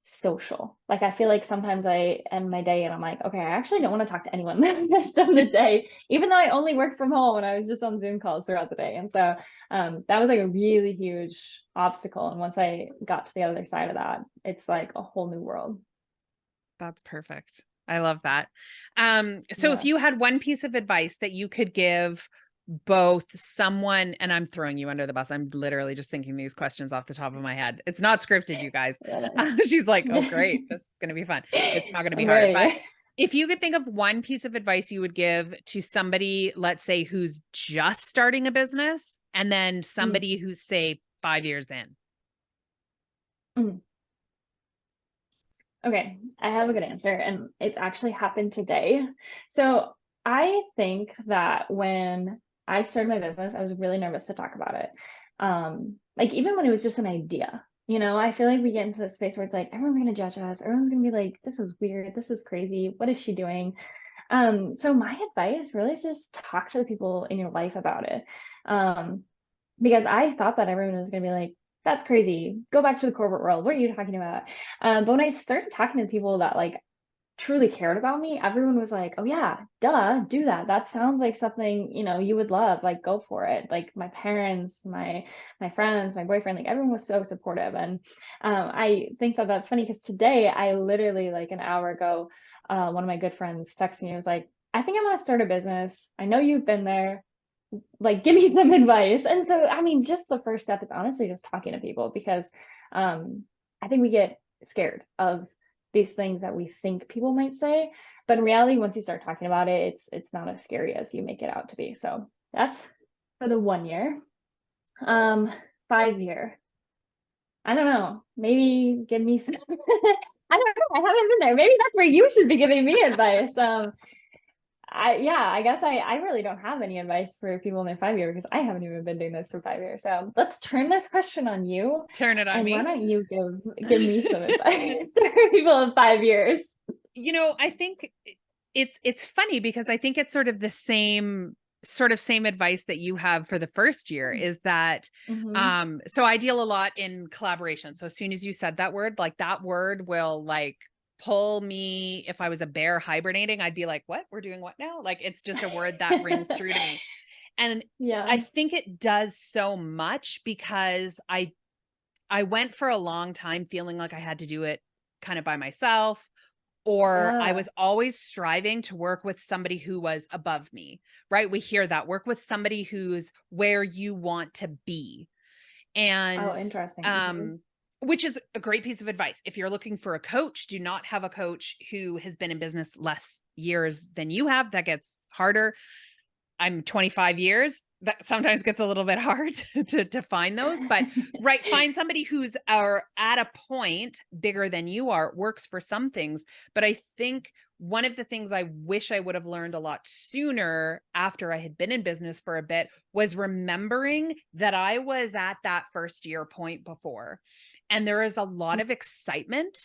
[SPEAKER 2] social. Like I feel like sometimes I end my day and I'm like, okay, I actually don't want to talk to anyone the rest of the day, even though I only work from home and I was just on Zoom calls throughout the day. And so that was like a really huge obstacle. And once I got to the other side of that, it's like a whole new world.
[SPEAKER 1] That's perfect. I love that. So if
[SPEAKER 2] Yeah.
[SPEAKER 1] you had one piece of advice that you could give both someone, and I'm throwing you under the bus, I'm literally just thinking these questions off the top of my head. It's not scripted, you guys. She's like, oh, great. This is going to be fun. It's not going to be
[SPEAKER 2] I'm
[SPEAKER 1] hard. But
[SPEAKER 2] ready.
[SPEAKER 1] if you could think of one piece of advice you would give to somebody, let's say, who's just starting a business, and then
[SPEAKER 2] Mm,
[SPEAKER 1] somebody who's, say, 5 years in.
[SPEAKER 2] mm. Okay, I have a good answer, and it's actually happened today. So I think that when I started my business, I was really nervous to talk about it. Like even when it was just an idea, I feel like we get into this space where it's like everyone's gonna judge us, everyone's gonna be like, this is weird, this is crazy, what is she doing? So my advice really is just talk to the people in your life about it. Um, because I thought that everyone was going to be like, that's crazy. Go back to the corporate world. What are you talking about? But when I started talking to people that like truly cared about me, everyone was like, oh yeah, duh, do that. That sounds like something, you would love. Like go for it. Like my parents, my friends, my boyfriend, like everyone was so supportive. And I think that that's funny because today I literally like an hour ago, one of my good friends texted me. It was like, I think I want to start a business. I know you've been there, like give me some advice. And so I mean just the first step is honestly just talking to people because I think we get scared of these things that we think people might say, but in reality once you start talking about it, it's not as scary as you make it out to be. So that's for the 1 year. 5 year, I don't know, maybe give me some I don't know, I haven't been there. Maybe that's where you should be giving me advice. I guess I really don't have any advice for people in their 5 year because I haven't even been doing this for 5 years. So let's turn this question on you.
[SPEAKER 1] Turn it on
[SPEAKER 2] And why
[SPEAKER 1] me.
[SPEAKER 2] don't you give me some advice for people in 5 years?
[SPEAKER 1] I think it's funny because I think it's sort of the same advice that you have for the first year is that
[SPEAKER 2] Mm-hmm.
[SPEAKER 1] so I deal a lot in collaboration. So as soon as you said that word, like that word will like pull me. If I was a bear hibernating, I'd be like, what? We're doing what now? Like it's just a word that rings through to me. And I
[SPEAKER 2] Yeah.
[SPEAKER 1] think it does so much because I went for a long time feeling like I had to do it kind of by myself, or I
[SPEAKER 2] Yeah.
[SPEAKER 1] was always striving to work with somebody who was above me, right? We hear that, work with somebody who's where you want to be.
[SPEAKER 2] Oh,
[SPEAKER 1] And
[SPEAKER 2] interesting.
[SPEAKER 1] um which is a great piece of advice. If you're looking for a coach, do not have a coach who has been in business less years than you have. That gets harder. I'm 25 years. That sometimes gets a little bit hard to find those, but right, find somebody who's at a point bigger than you are. It works for some things, but I think one of the things I wish I would have learned a lot sooner after I had been in business for a bit was remembering that I was at that first year point before. And there is a lot of excitement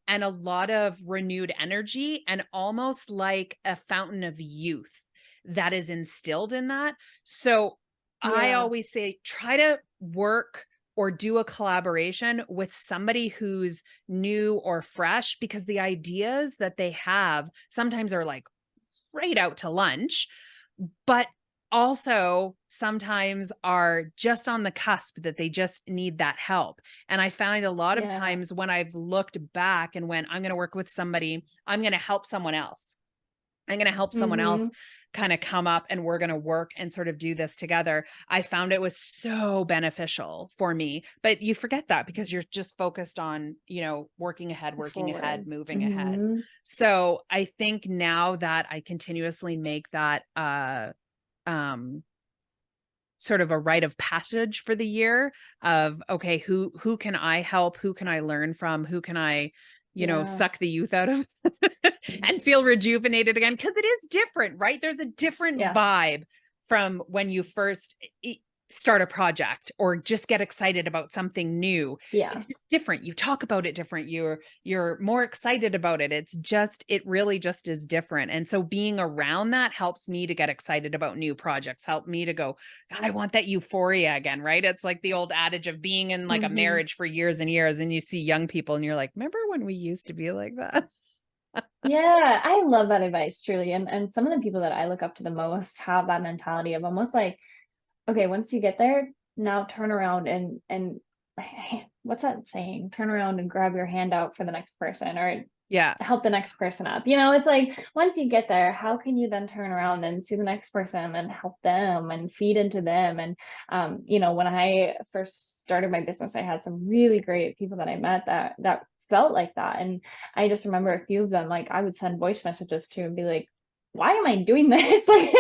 [SPEAKER 1] and a lot of renewed energy and almost like a fountain of youth that is instilled in that. So I
[SPEAKER 2] Yeah.
[SPEAKER 1] always say, try to work or do a collaboration with somebody who's new or fresh, because the ideas that they have sometimes are like right out to lunch, but also sometimes are just on the cusp that they just need that help. And I find a lot of
[SPEAKER 2] Yeah.
[SPEAKER 1] times when I've looked back and when I'm going to work with somebody, I'm going to help someone else. I'm going to help someone else
[SPEAKER 2] Mm-hmm.
[SPEAKER 1] kind of come up and we're going to work and sort of do this together. I found it was so beneficial for me, but you forget that because you're just focused on, working ahead,
[SPEAKER 2] Forward.
[SPEAKER 1] moving ahead.
[SPEAKER 2] Mm-hmm.
[SPEAKER 1] So I think now that I continuously make that, um, sort of a rite of passage for the year of, okay, who can I help? Who can I learn from? Who can I,
[SPEAKER 2] Yeah.
[SPEAKER 1] suck the youth out of and feel rejuvenated again? Because it is different, right? There's a different
[SPEAKER 2] Yeah.
[SPEAKER 1] vibe from when you first start a project or just get excited about something new.
[SPEAKER 2] Yeah.
[SPEAKER 1] It's just different. You talk about it different. You're more excited about it. It really just is different. And so being around that helps me to get excited about new projects, help me to go, God, I want that euphoria again, right? It's like the old adage of being in like a
[SPEAKER 2] Mm-hmm.
[SPEAKER 1] marriage for years and years, and you see young people and you're like, remember when we used to be like that?
[SPEAKER 2] Yeah, I love that advice, truly. And some of the people that I look up to the most have that mentality of almost like, okay, once you get there, now turn around and what's that saying? Turn around and grab your hand out for the next person, or
[SPEAKER 1] Yeah.
[SPEAKER 2] help the next person up. It's like once you get there, how can you then turn around and see the next person and help them and feed into them? And when I first started my business, I had some really great people that I met that felt like that. And I just remember a few of them, like I would send voice messages to and be like, why am I doing this? Like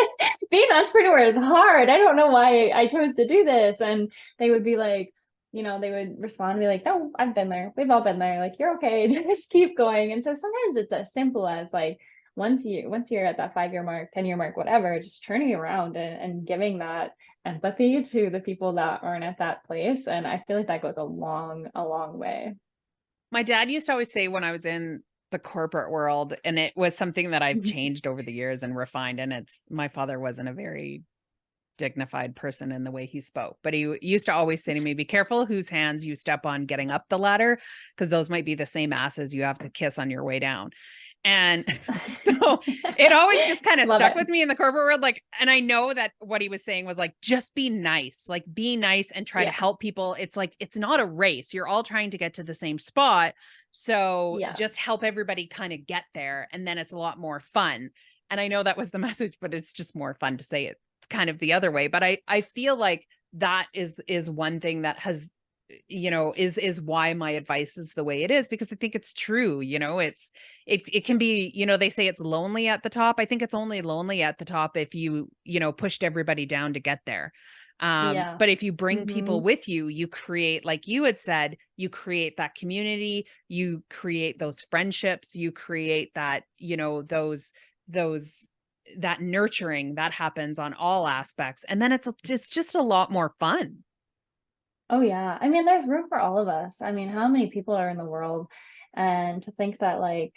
[SPEAKER 2] being an entrepreneur is hard. I don't know why I chose to do this. And they would be like, they would respond and be like, no, I've been there. We've all been there. Like, you're okay. Just keep going. And so sometimes it's as simple as like, once you're at that 5-year mark, 10-year mark, whatever, just turning around and giving that empathy to the people that aren't at that place. And I feel like that goes a long way.
[SPEAKER 1] My dad used to always say when I was in the corporate world, and it was something that I've changed over the years and refined, and my father wasn't a very dignified person in the way he spoke, but he used to always say to me, be careful whose hands you step on getting up the ladder, because those might be the same asses you have to kiss on your way down. And so it always just kind of
[SPEAKER 2] Love
[SPEAKER 1] stuck
[SPEAKER 2] it.
[SPEAKER 1] with me in the corporate world. Like, and I know that what he was saying was like, just be nice, like be nice and try to
[SPEAKER 2] Yeah.
[SPEAKER 1] help people. It's like, it's not a race. You're all trying to get to the same spot. So
[SPEAKER 2] Yeah.
[SPEAKER 1] just help everybody kind of get there. And then it's a lot more fun. And I know that was the message, but it's just more fun to say it kind of the other way. But I feel like that is one thing that has, is why my advice is the way it is, because I think it's true. It can be, they say it's lonely at the top. I think it's only lonely at the top if pushed everybody down to get there.
[SPEAKER 2] Yeah.
[SPEAKER 1] But if you bring
[SPEAKER 2] Hmm.
[SPEAKER 1] people with you, you create, like you had said, you create that community, you create those friendships, you create that, those that nurturing that happens on all aspects. And then it's just a lot more fun.
[SPEAKER 2] Oh yeah. I mean, there's room for all of us. I mean, how many people are in the world? And to think that like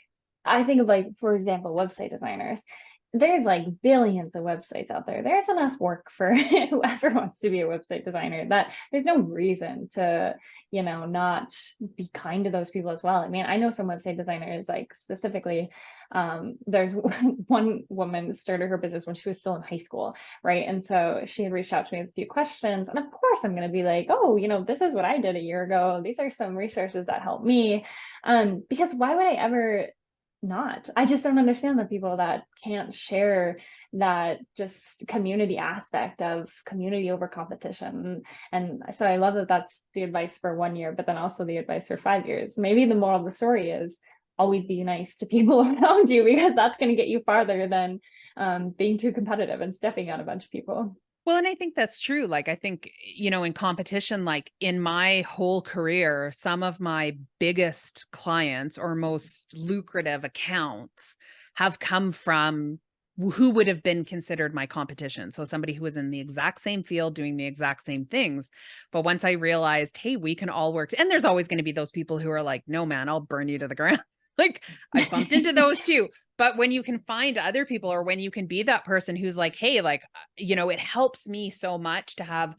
[SPEAKER 2] I think of like, for example, website designers. There's like billions of websites out there. There's enough work for whoever wants to be a website designer, that there's no reason to, not be kind to those people as well. I mean, I know some website designers, like specifically, there's one woman started her business when she was still in high school, right? And so she had reached out to me with a few questions. And of course, I'm going to be like, oh, this is what I did a year ago. These are some resources that helped me. Because why would I ever not. I just don't understand the people that can't share that just community aspect of community over competition. And so I love that that's the advice for 1 year, but then also the advice for 5 years. Maybe the moral of the story is always be nice to people around you, because that's going to get you farther than being too competitive and stepping on a bunch of people.
[SPEAKER 1] Well, and I think that's true. Like, I think, in competition, like in my whole career, some of my biggest clients or most lucrative accounts have come from who would have been considered my competition. So somebody who was in the exact same field doing the exact same things. But once I realized, hey, we can all work. And there's always going to be those people who are like, no, man, I'll burn you to the ground. Like, I've bumped into those too. But when you can find other people, or when you can be that person who's like, hey, like, it helps me so much to have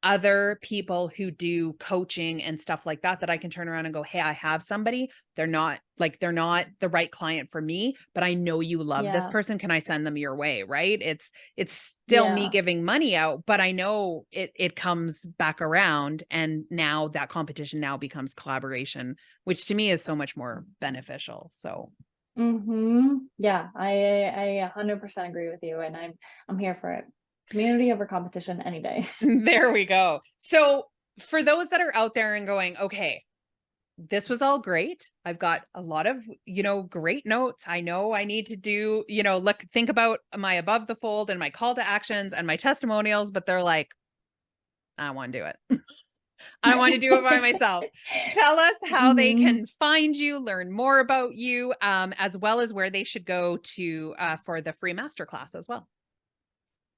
[SPEAKER 1] other people who do coaching and stuff like that, that I can turn around and go, hey, I have somebody. They're not the right client for me, but I know you love this
[SPEAKER 2] Yeah.
[SPEAKER 1] person. Can I send them your way? Right. It's still me
[SPEAKER 2] Yeah.
[SPEAKER 1] giving money out, but I know it comes back around. And now that competition now becomes collaboration, which to me is so much more beneficial. So
[SPEAKER 2] Yeah, I 100% agree with you, and I'm here for it. Community over competition any day.
[SPEAKER 1] there we go. So for those that are out there and going, okay, this was all great. I've got a lot of, great notes. I know I need to do, think about my above the fold and my call to actions and my testimonials, but they're like, I don't want to do it. I want to do it by myself. Tell us how they
[SPEAKER 2] hmm
[SPEAKER 1] can find you, learn more about you, as well as where they should go to for the free masterclass as well.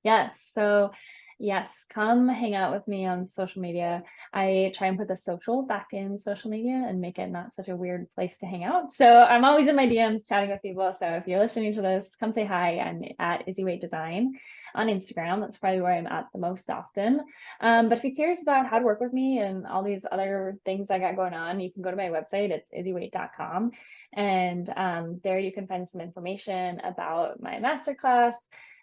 [SPEAKER 2] Yes. So, yes, come hang out with me on social media. I try and put the social back in social media and make it not such a weird place to hang out. So, I'm always in my DMs chatting with people. So, if you're listening to this, come say hi. I'm at Izzy Waite Design on Instagram. That's probably where I'm at the most often. But if you're curious about how to work with me and all these other things I got going on, you can go to my website. It's izzywaite.com. And there you can find some information about my masterclass,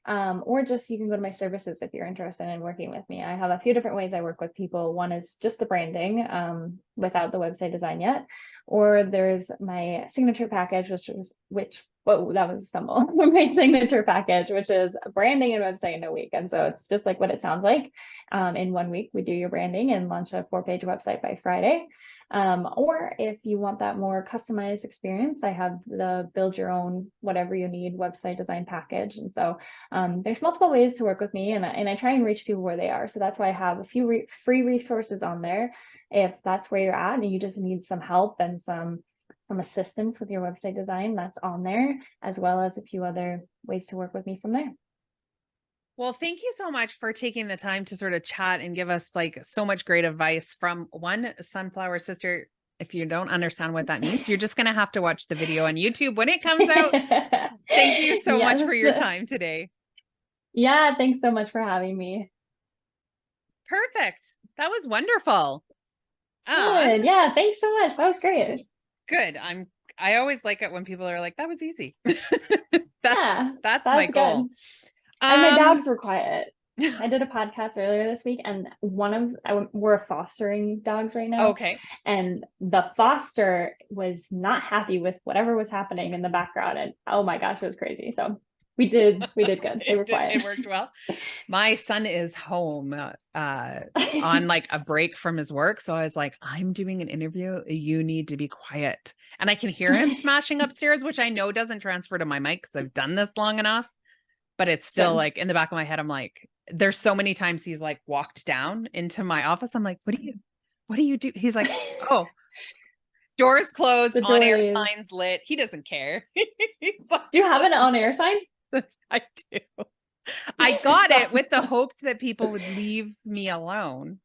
[SPEAKER 2] or just you can go to my services if you're interested in working with me. I have a few different ways I work with people. One is just the branding, without the website design yet, or there's my signature package, whoa, that was a stumble. My signature package, which is branding and website in a week. And so it's just like what it sounds like. In 1 week, we do your branding and launch a 4-page website by Friday. Or if you want that more customized experience, I have the build your own whatever you need website design package. And so there's multiple ways to work with me, and I try and reach people where they are. So that's why I have a few free resources on there. If that's where you're at and you just need some help and some assistance with your website design, that's on there, as well as a few other ways to work with me from there.
[SPEAKER 1] Well, thank you so much for taking the time to sort of chat and give us like so much great advice from one sunflower sister. If you don't understand what that means, you're just going to have to watch the video on YouTube when it comes out. Thank you so much for your
[SPEAKER 2] Yes.
[SPEAKER 1] time today.
[SPEAKER 2] Yeah, thanks so much for having me.
[SPEAKER 1] Perfect. That was wonderful.
[SPEAKER 2] Good. Yeah, thanks so much. That was great.
[SPEAKER 1] Good. I always like it when people are like, that was easy. That's
[SPEAKER 2] Yeah,
[SPEAKER 1] that's my
[SPEAKER 2] that's
[SPEAKER 1] goal.
[SPEAKER 2] good. And my dogs were quiet. I did a podcast earlier this week, and we're fostering dogs right now,
[SPEAKER 1] Okay.
[SPEAKER 2] and the foster was not happy with whatever was happening in the background, and oh my gosh, it was crazy. So we did good. They were quiet.
[SPEAKER 1] It worked well. My son is home on like a break from his work. So I was like, I'm doing an interview. You need to be quiet. And I can hear him smashing upstairs, which I know doesn't transfer to my mic because I've done this long enough. But it's still
[SPEAKER 2] Good.
[SPEAKER 1] like in the back of my head, I'm like, there's so many times he's like walked down into my office. I'm like, what do you do? He's like, oh, doors closed,
[SPEAKER 2] The
[SPEAKER 1] on air
[SPEAKER 2] joys.
[SPEAKER 1] signs lit. He doesn't care.
[SPEAKER 2] Do you have an on-air sign?
[SPEAKER 1] I do. I got it with the
[SPEAKER 2] Stop.
[SPEAKER 1] hopes that people would leave me alone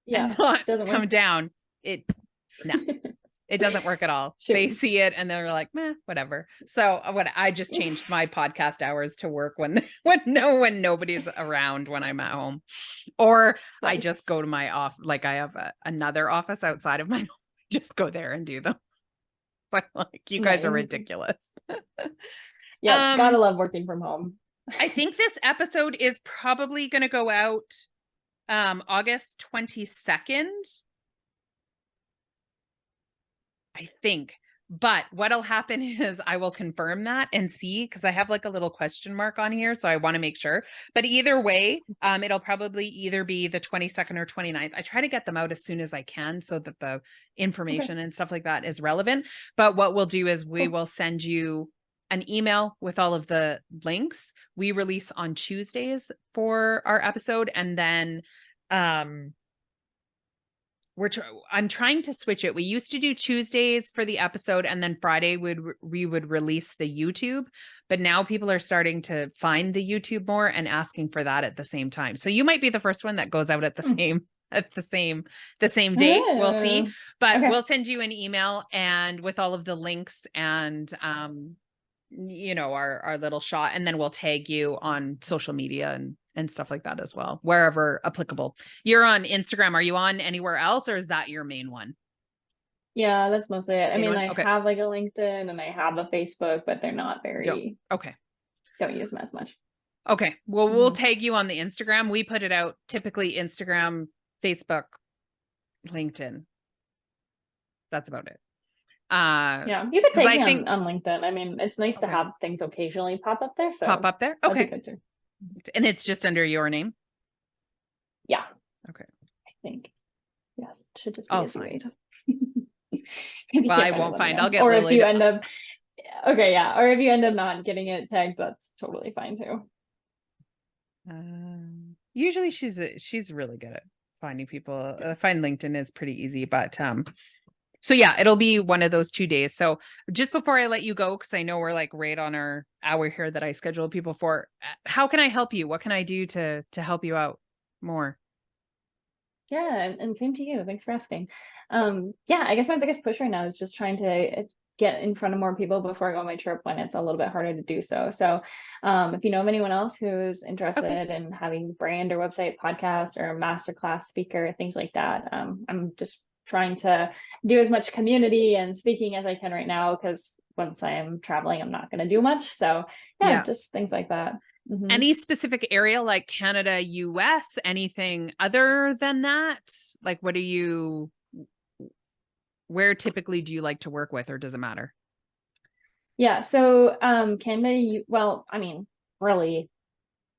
[SPEAKER 1] and
[SPEAKER 2] Yeah,
[SPEAKER 1] not
[SPEAKER 2] doesn't
[SPEAKER 1] come
[SPEAKER 2] work.
[SPEAKER 1] down. No, it doesn't work at all. They
[SPEAKER 2] Shoot.
[SPEAKER 1] see it and they're like, meh, whatever. So what I just changed my podcast hours to work when nobody's around when I'm at home, or I
[SPEAKER 2] Nice.
[SPEAKER 1] just go to my off. Like I have another office outside of my home. Just go there and do them. It's like you guys are
[SPEAKER 2] Nice.
[SPEAKER 1] ridiculous.
[SPEAKER 2] Yep, gotta love working from home.
[SPEAKER 1] I think this episode is probably going to go out August 22nd. I think. But what'll happen is I will confirm that and see, because I have like a little question mark on here. So I want to make sure. But either way, it'll probably either be the 22nd or 29th. I try to get them out as soon as I can so that the information and stuff like that is relevant. But what we'll do is we will send you an email with all of the links. We release on Tuesdays for our episode, and then I'm trying to switch it. We used to do Tuesdays for the episode, and then Friday we would release the YouTube, but now people are starting to find the YouTube more and asking for that at the same time. So you might be the first one that goes out at the same date. We'll see, but
[SPEAKER 2] Okay.
[SPEAKER 1] we'll send you an email and with all of the links and our little shot, and then we'll tag you on social media and stuff like that as well, wherever applicable. You're on Instagram. Are you on anywhere else, or is that your main one?
[SPEAKER 2] Yeah, that's mostly it. I mean, I
[SPEAKER 1] Okay.
[SPEAKER 2] have like a LinkedIn and I have a Facebook, but they're not very,
[SPEAKER 1] Okay.
[SPEAKER 2] don't use them as much.
[SPEAKER 1] Okay. Well, we'll tag you on the Instagram. We put it out typically Instagram, Facebook, LinkedIn. That's about it.
[SPEAKER 2] Yeah, you could take me on LinkedIn. I mean, it's nice to have things occasionally pop up there. So
[SPEAKER 1] pop up there. Okay.
[SPEAKER 2] Good too.
[SPEAKER 1] And it's just under your name?
[SPEAKER 2] Yeah.
[SPEAKER 1] Okay.
[SPEAKER 2] I think. Yes. It should just be Izzy Waite.
[SPEAKER 1] Well, I won't find. I'll get
[SPEAKER 2] or
[SPEAKER 1] Lily
[SPEAKER 2] if you end up okay, yeah. Or if you end up not getting it tagged, that's totally fine too.
[SPEAKER 1] Usually she's really good at finding people. Find LinkedIn is pretty easy, but so yeah, it'll be one of those 2 days. So just before I let you go, because I know we're like right on our hour here that I schedule people for, how can I help you? What can I do to help you out more?
[SPEAKER 2] Yeah, and same to you. Thanks for asking. Yeah, I guess my biggest push right now is just trying to get in front of more people before I go on my trip when it's a little bit harder to do so. So if you know of anyone else who's interested in having brand or website podcast or a masterclass speaker, things like that, I'm just trying to do as much community and speaking as I can right now, because once I am traveling, I'm not going to do much. So yeah, just things like that.
[SPEAKER 1] Any specific area like Canada, US, anything other than that? Like, where typically do you like to work with, or does it matter?
[SPEAKER 2] Yeah, so Canada, well, I mean, really,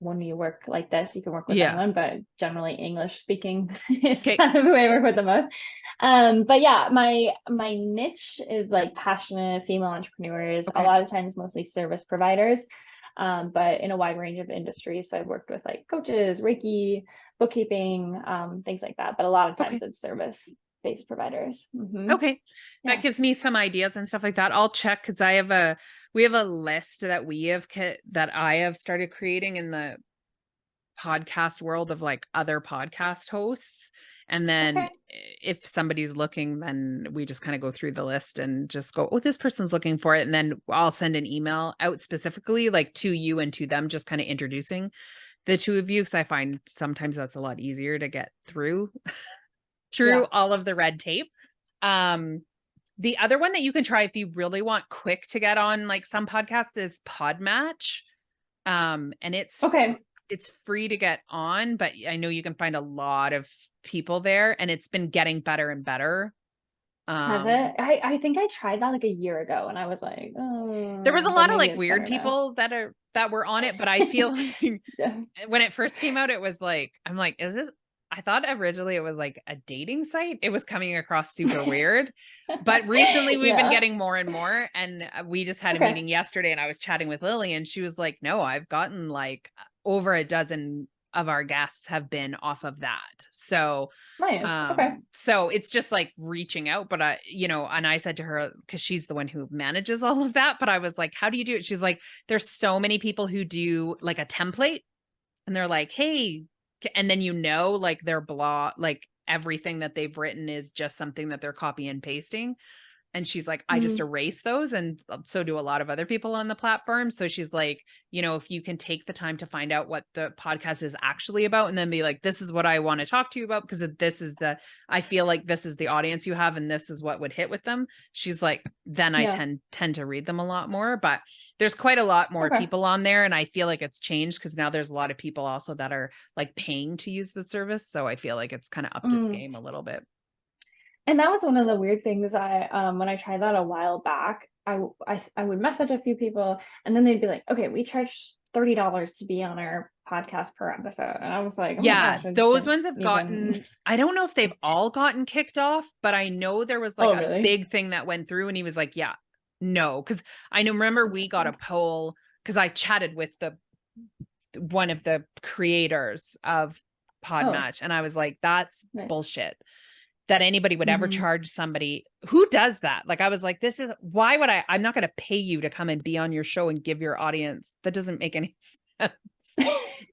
[SPEAKER 2] when you work like this, you can work with anyone, but generally English speaking is kind of who I work with the most. But yeah, my niche is like passionate female entrepreneurs, a lot of times mostly service providers, but in a wide range of industries. So I've worked with like coaches, Reiki, bookkeeping, things like that. But a lot of times it's service-based providers.
[SPEAKER 1] Okay. That gives me some ideas and stuff like that. I'll check, because we have a list that that I have started creating in the podcast world of like other podcast hosts. And then if somebody's looking, then we just kind of go through the list and just go, oh, this person's looking for it. And then I'll send an email out specifically like to you and to them, just kind of introducing the two of you. Because I find sometimes that's a lot easier to get through all of the red tape. The other one that you can try if you really want quick to get on like some podcasts is Podmatch. And it's free to get on, but I know you can find a lot of people there, and it's been getting better and better.
[SPEAKER 2] Has it? I think I tried that like a year ago, and I was like,
[SPEAKER 1] there was a lot of like weird people that were on it, but I feel like when it first came out, it was like, I'm like, is this? I thought originally it was like a dating site. It was coming across super weird, but recently we've been getting more and more. And we just had a meeting yesterday, and I was chatting with Lily, and she was like, no, I've gotten like over a dozen of our guests have been off of that. So
[SPEAKER 2] nice.
[SPEAKER 1] So it's just like reaching out, but and I said to her, because she's the one who manages all of that, but I was like, how do you do it? She's like, there's so many people who do like a template, and they're like, hey, and then like their blog, like everything that they've written is just something that they're copy and pasting. And she's like, I just erase those. And so do a lot of other people on the platform. So she's like, if you can take the time to find out what the podcast is actually about, and then be like, this is what I want to talk to you about, because I feel like this is the audience you have, and this is what would hit with them. She's like, then I tend to read them a lot more. But there's quite a lot more people on there. And I feel like it's changed, because now there's a lot of people also that are like paying to use the service. So I feel like it's kind of upped its game a little bit.
[SPEAKER 2] And that was one of the weird things when I tried that a while back, I would message a few people and then they'd be like, okay, we charge $30 to be on our podcast per episode. And I was like, oh my
[SPEAKER 1] Yeah,
[SPEAKER 2] gosh, I just
[SPEAKER 1] those
[SPEAKER 2] didn't
[SPEAKER 1] ones have
[SPEAKER 2] even.
[SPEAKER 1] gotten, I don't know if they've all gotten kicked off, but I know there was like
[SPEAKER 2] Oh,
[SPEAKER 1] a
[SPEAKER 2] really?
[SPEAKER 1] big thing that went through and he was like, yeah, no. Cause I know, remember we got a
[SPEAKER 2] Interesting.
[SPEAKER 1] poll because I chatted with one of the creators of
[SPEAKER 2] Oh,
[SPEAKER 1] Podmatch and I was like, that's
[SPEAKER 2] nice.
[SPEAKER 1] bullshit that anybody would ever
[SPEAKER 2] Hmm.
[SPEAKER 1] charge somebody who does that. Like I was like, why would I'm not going to pay you to come and be on your show and give your audience. That doesn't make any sense.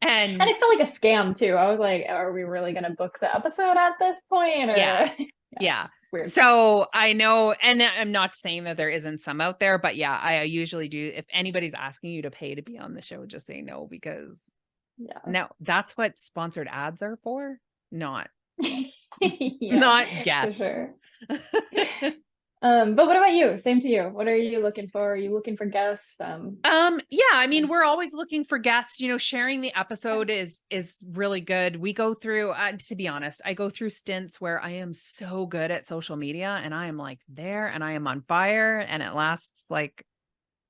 [SPEAKER 2] And
[SPEAKER 1] And
[SPEAKER 2] it felt like a scam too. I was like, are we really gonna book the episode at this point? Or
[SPEAKER 1] yeah,
[SPEAKER 2] yeah,
[SPEAKER 1] yeah.
[SPEAKER 2] it's weird.
[SPEAKER 1] So I know, and I'm not saying that there isn't some out there, but yeah, I usually do. If anybody's asking you to pay to be on the show, just say no, because
[SPEAKER 2] Yeah.
[SPEAKER 1] no, that's what sponsored ads are for, not
[SPEAKER 2] Yeah,
[SPEAKER 1] not
[SPEAKER 2] for
[SPEAKER 1] guests.
[SPEAKER 2] sure. But what about you? Same to you. What are you looking for? Are you looking for guests?
[SPEAKER 1] Yeah, I mean,
[SPEAKER 2] Yeah.
[SPEAKER 1] we're always looking for guests, sharing the
[SPEAKER 2] Okay.
[SPEAKER 1] episode is really good. We go through, to be honest, I go through stints where I am so good at social media and I am like there and I am on fire and it lasts like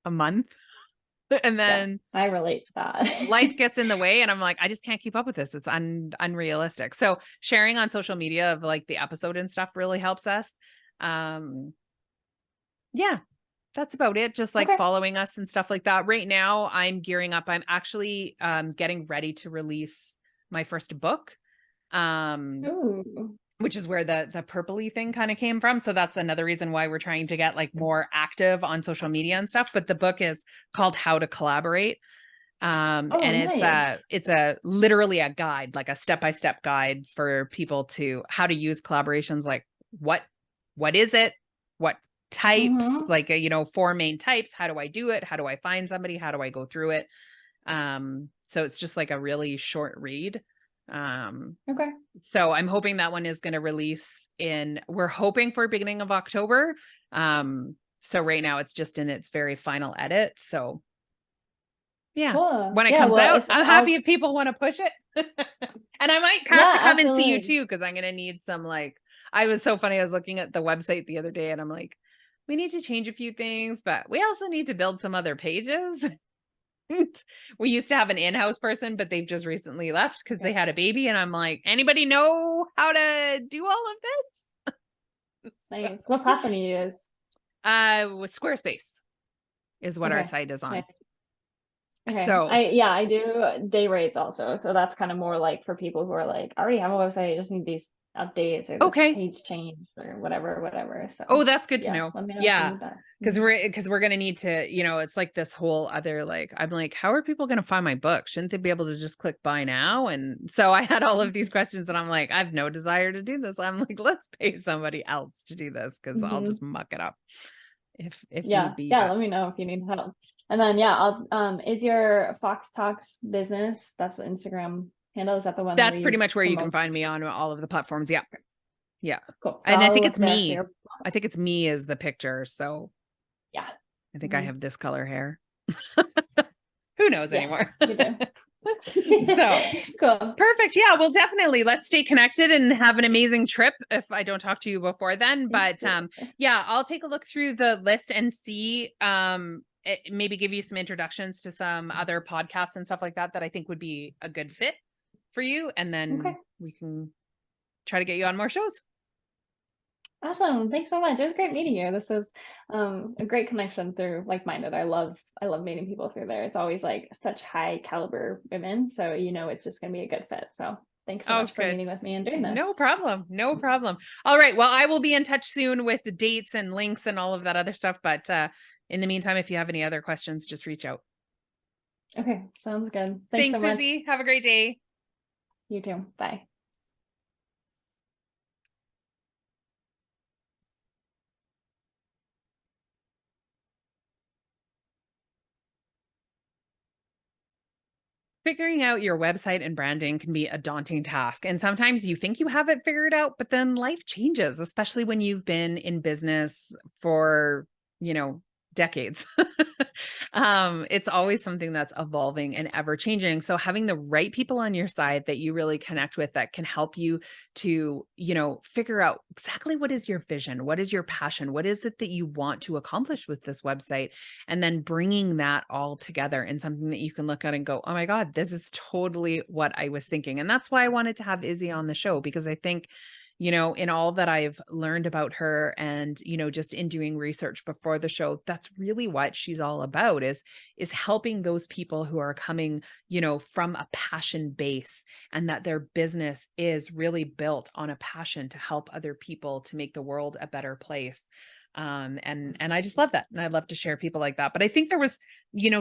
[SPEAKER 1] a month and
[SPEAKER 2] Yeah,
[SPEAKER 1] then
[SPEAKER 2] I relate to that.
[SPEAKER 1] life gets in the way and I'm like, I just can't keep up with this. It's unrealistic. So sharing on social media of like the episode and stuff really helps us. Um, yeah, that's about it. Just like
[SPEAKER 2] Okay.
[SPEAKER 1] following us and stuff like that. Right now, I'm gearing up. I'm actually getting ready to release my first book, um,
[SPEAKER 2] Ooh.
[SPEAKER 1] which is where the purpley thing kind of came from. So that's another reason why we're trying to get like more active on social media and stuff. But the book is called How to Collaborate.
[SPEAKER 2] Oh,
[SPEAKER 1] And
[SPEAKER 2] nice.
[SPEAKER 1] it's a literally a guide, like a step-by-step guide for people to how to use collaborations, like what what is it? What types?
[SPEAKER 2] Mm-hmm.
[SPEAKER 1] Like four main types. How do I do it? How do I find somebody? How do I go through it? So it's just like a really short read. Um,
[SPEAKER 2] Okay.
[SPEAKER 1] so I'm hoping that one is going to release we're hoping for beginning of October. So right now it's just in its very final edit. So yeah.
[SPEAKER 2] Cool.
[SPEAKER 1] When it
[SPEAKER 2] Yeah,
[SPEAKER 1] comes
[SPEAKER 2] well,
[SPEAKER 1] out,
[SPEAKER 2] if
[SPEAKER 1] I'm happy
[SPEAKER 2] I'll,
[SPEAKER 1] if people want to push it. And I might have
[SPEAKER 2] yeah,
[SPEAKER 1] to come and see you
[SPEAKER 2] absolutely.
[SPEAKER 1] too, because I'm going to need some I was so funny. I was looking at the website the other day and I'm like, we need to change a few things, but we also need to build some other pages. We used to have an in-house person, but they've just recently left because they
[SPEAKER 2] Yeah.
[SPEAKER 1] had a baby. And I'm like, anybody know how to do all of this? So,
[SPEAKER 2] Nice. What platform do you use?
[SPEAKER 1] with Squarespace is what our
[SPEAKER 2] Okay.
[SPEAKER 1] site is on.
[SPEAKER 2] Nice. Okay.
[SPEAKER 1] So
[SPEAKER 2] I do day rates also. So that's kind of more like for people who are like, I already have a website, I just need these updates or this
[SPEAKER 1] okay.
[SPEAKER 2] page change or whatever.
[SPEAKER 1] Oh,
[SPEAKER 2] So
[SPEAKER 1] that's good to
[SPEAKER 2] yeah,
[SPEAKER 1] know.
[SPEAKER 2] let me know if you
[SPEAKER 1] Yeah.
[SPEAKER 2] need that.
[SPEAKER 1] Cause
[SPEAKER 2] Mhm.
[SPEAKER 1] we're gonna need to, it's like this whole other I'm like, how are people gonna find my book? Shouldn't they be able to just click buy now? And so I had all of these questions and I'm like, I have no desire to do this. I'm like, let's pay somebody else to do this because I'll just
[SPEAKER 2] Mhm.
[SPEAKER 1] muck it up if
[SPEAKER 2] Yeah.
[SPEAKER 1] need be.
[SPEAKER 2] Yeah,
[SPEAKER 1] But
[SPEAKER 2] let me know if you need help. And then yeah, I'll is your Fox Talks business, that's the Instagram handle, is that the one where
[SPEAKER 1] that's pretty
[SPEAKER 2] you
[SPEAKER 1] much where you can
[SPEAKER 2] promote?
[SPEAKER 1] find me on all of the platforms. Yeah. Yeah.
[SPEAKER 2] Cool. So
[SPEAKER 1] And I
[SPEAKER 2] I'll
[SPEAKER 1] think
[SPEAKER 2] look
[SPEAKER 1] it's
[SPEAKER 2] there for
[SPEAKER 1] me.
[SPEAKER 2] your.
[SPEAKER 1] I think it's me as the picture. So
[SPEAKER 2] Yeah.
[SPEAKER 1] I think I
[SPEAKER 2] Mhm.
[SPEAKER 1] have this color hair. Who knows
[SPEAKER 2] Yes,
[SPEAKER 1] anymore?
[SPEAKER 2] you do.
[SPEAKER 1] So
[SPEAKER 2] Cool.
[SPEAKER 1] perfect. Yeah, well, definitely. Let's stay connected and have an amazing trip if I don't talk to you before then.
[SPEAKER 2] Thank
[SPEAKER 1] But
[SPEAKER 2] you.
[SPEAKER 1] yeah, I'll take a look through the list and see maybe give you some introductions to some other podcasts and stuff like that that I think would be a good fit for you. And
[SPEAKER 2] Okay.
[SPEAKER 1] then we can try to get you on more shows.
[SPEAKER 2] Awesome. Thanks so much. It was great meeting you. This was a great connection through like-minded. I love meeting people through there. It's always like such high caliber women. So it's just gonna be a good fit. So thanks so
[SPEAKER 1] Oh,
[SPEAKER 2] much for
[SPEAKER 1] good.
[SPEAKER 2] meeting with me and doing
[SPEAKER 1] No
[SPEAKER 2] this.
[SPEAKER 1] problem. No problem. All right. Well, I will be in touch soon with the dates and links and all of that other stuff. But in the meantime, if you have any other questions, just reach out.
[SPEAKER 2] Okay, sounds good. Thanks so
[SPEAKER 1] Thanks,
[SPEAKER 2] much.
[SPEAKER 1] Izzy. Have a great day.
[SPEAKER 2] You too. Bye.
[SPEAKER 1] Figuring out your website and branding can be a daunting task. And sometimes you think you have it figured out, but then life changes, especially when you've been in business for, decades. It's always something that's evolving and ever changing. So having the right people on your side that you really connect with that can help you to, figure out exactly what is your vision, what is your passion, what is it that you want to accomplish with this website, and then bringing that all together in something that you can look at and go, oh my God, this is totally what I was thinking. And that's why I wanted to have Izzy on the show, because I think in all that I've learned about her and, just in doing research before the show, that's really what she's all about is helping those people who are coming, from a passion base, and that their business is really built on a passion to help other people to make the world a better place. And I just love that. And I love to share people like that. But I think there was,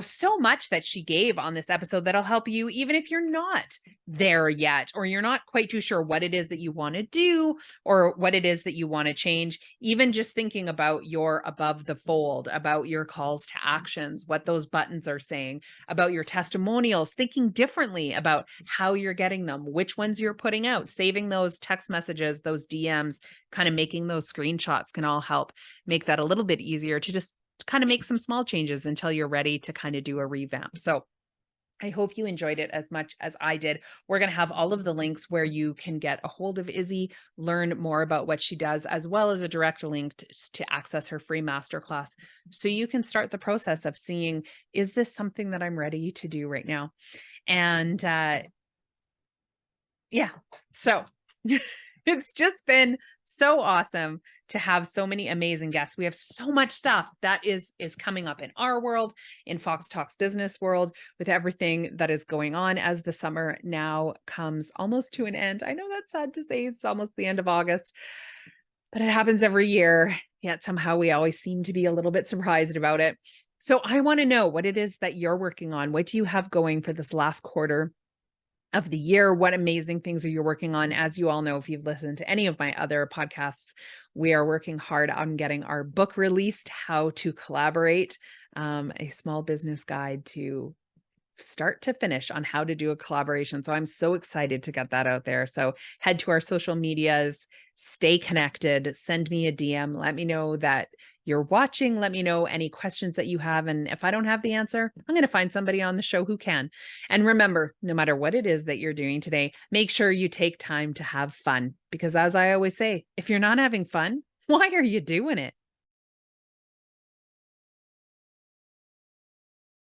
[SPEAKER 1] so much that she gave on this episode that'll help you, even if you're not there yet, or you're not quite too sure what it is that you want to do or what it is that you want to change. Even just thinking about your above the fold, about your calls to actions, what those buttons are saying, about your testimonials, thinking differently about how you're getting them, which ones you're putting out, saving those text messages, those DMs, kind of making those screenshots can all help make that a little bit easier to just kind of make some small changes until you're ready to kind of do a revamp. So I hope you enjoyed it as much as I did. We're going to have all of the links where you can get a hold of Izzy, learn more about what she does, as well as a direct link to access her free masterclass. So you can start the process of seeing, is this something that I'm ready to do right now? And yeah, so it's just been so awesome to have so many amazing guests. We have so much stuff that is coming up in our world, in Fox Talks business world, with everything that is going on as the summer now comes almost to an end. I know that's sad to say, it's almost the end of August, but it happens every year. Yet somehow we always seem to be a little bit surprised about it. So I want to know what it is that you're working on. What do you have going for this last quarter of the year? What amazing things are you working on? As you all know, if you've listened to any of my other podcasts, we are working hard on getting our book released, How to Collaborate, a small business guide to start to finish on how to do a collaboration. So I'm so excited to get that out there. So head to our social medias, stay connected, send me a DM, let me know that you're watching, let me know any questions that you have. And if I don't have the answer, I'm going to find somebody on the show who can. And remember, no matter what it is that you're doing today, make sure you take time to have fun. Because as I always say, if you're not having fun, why are you doing it?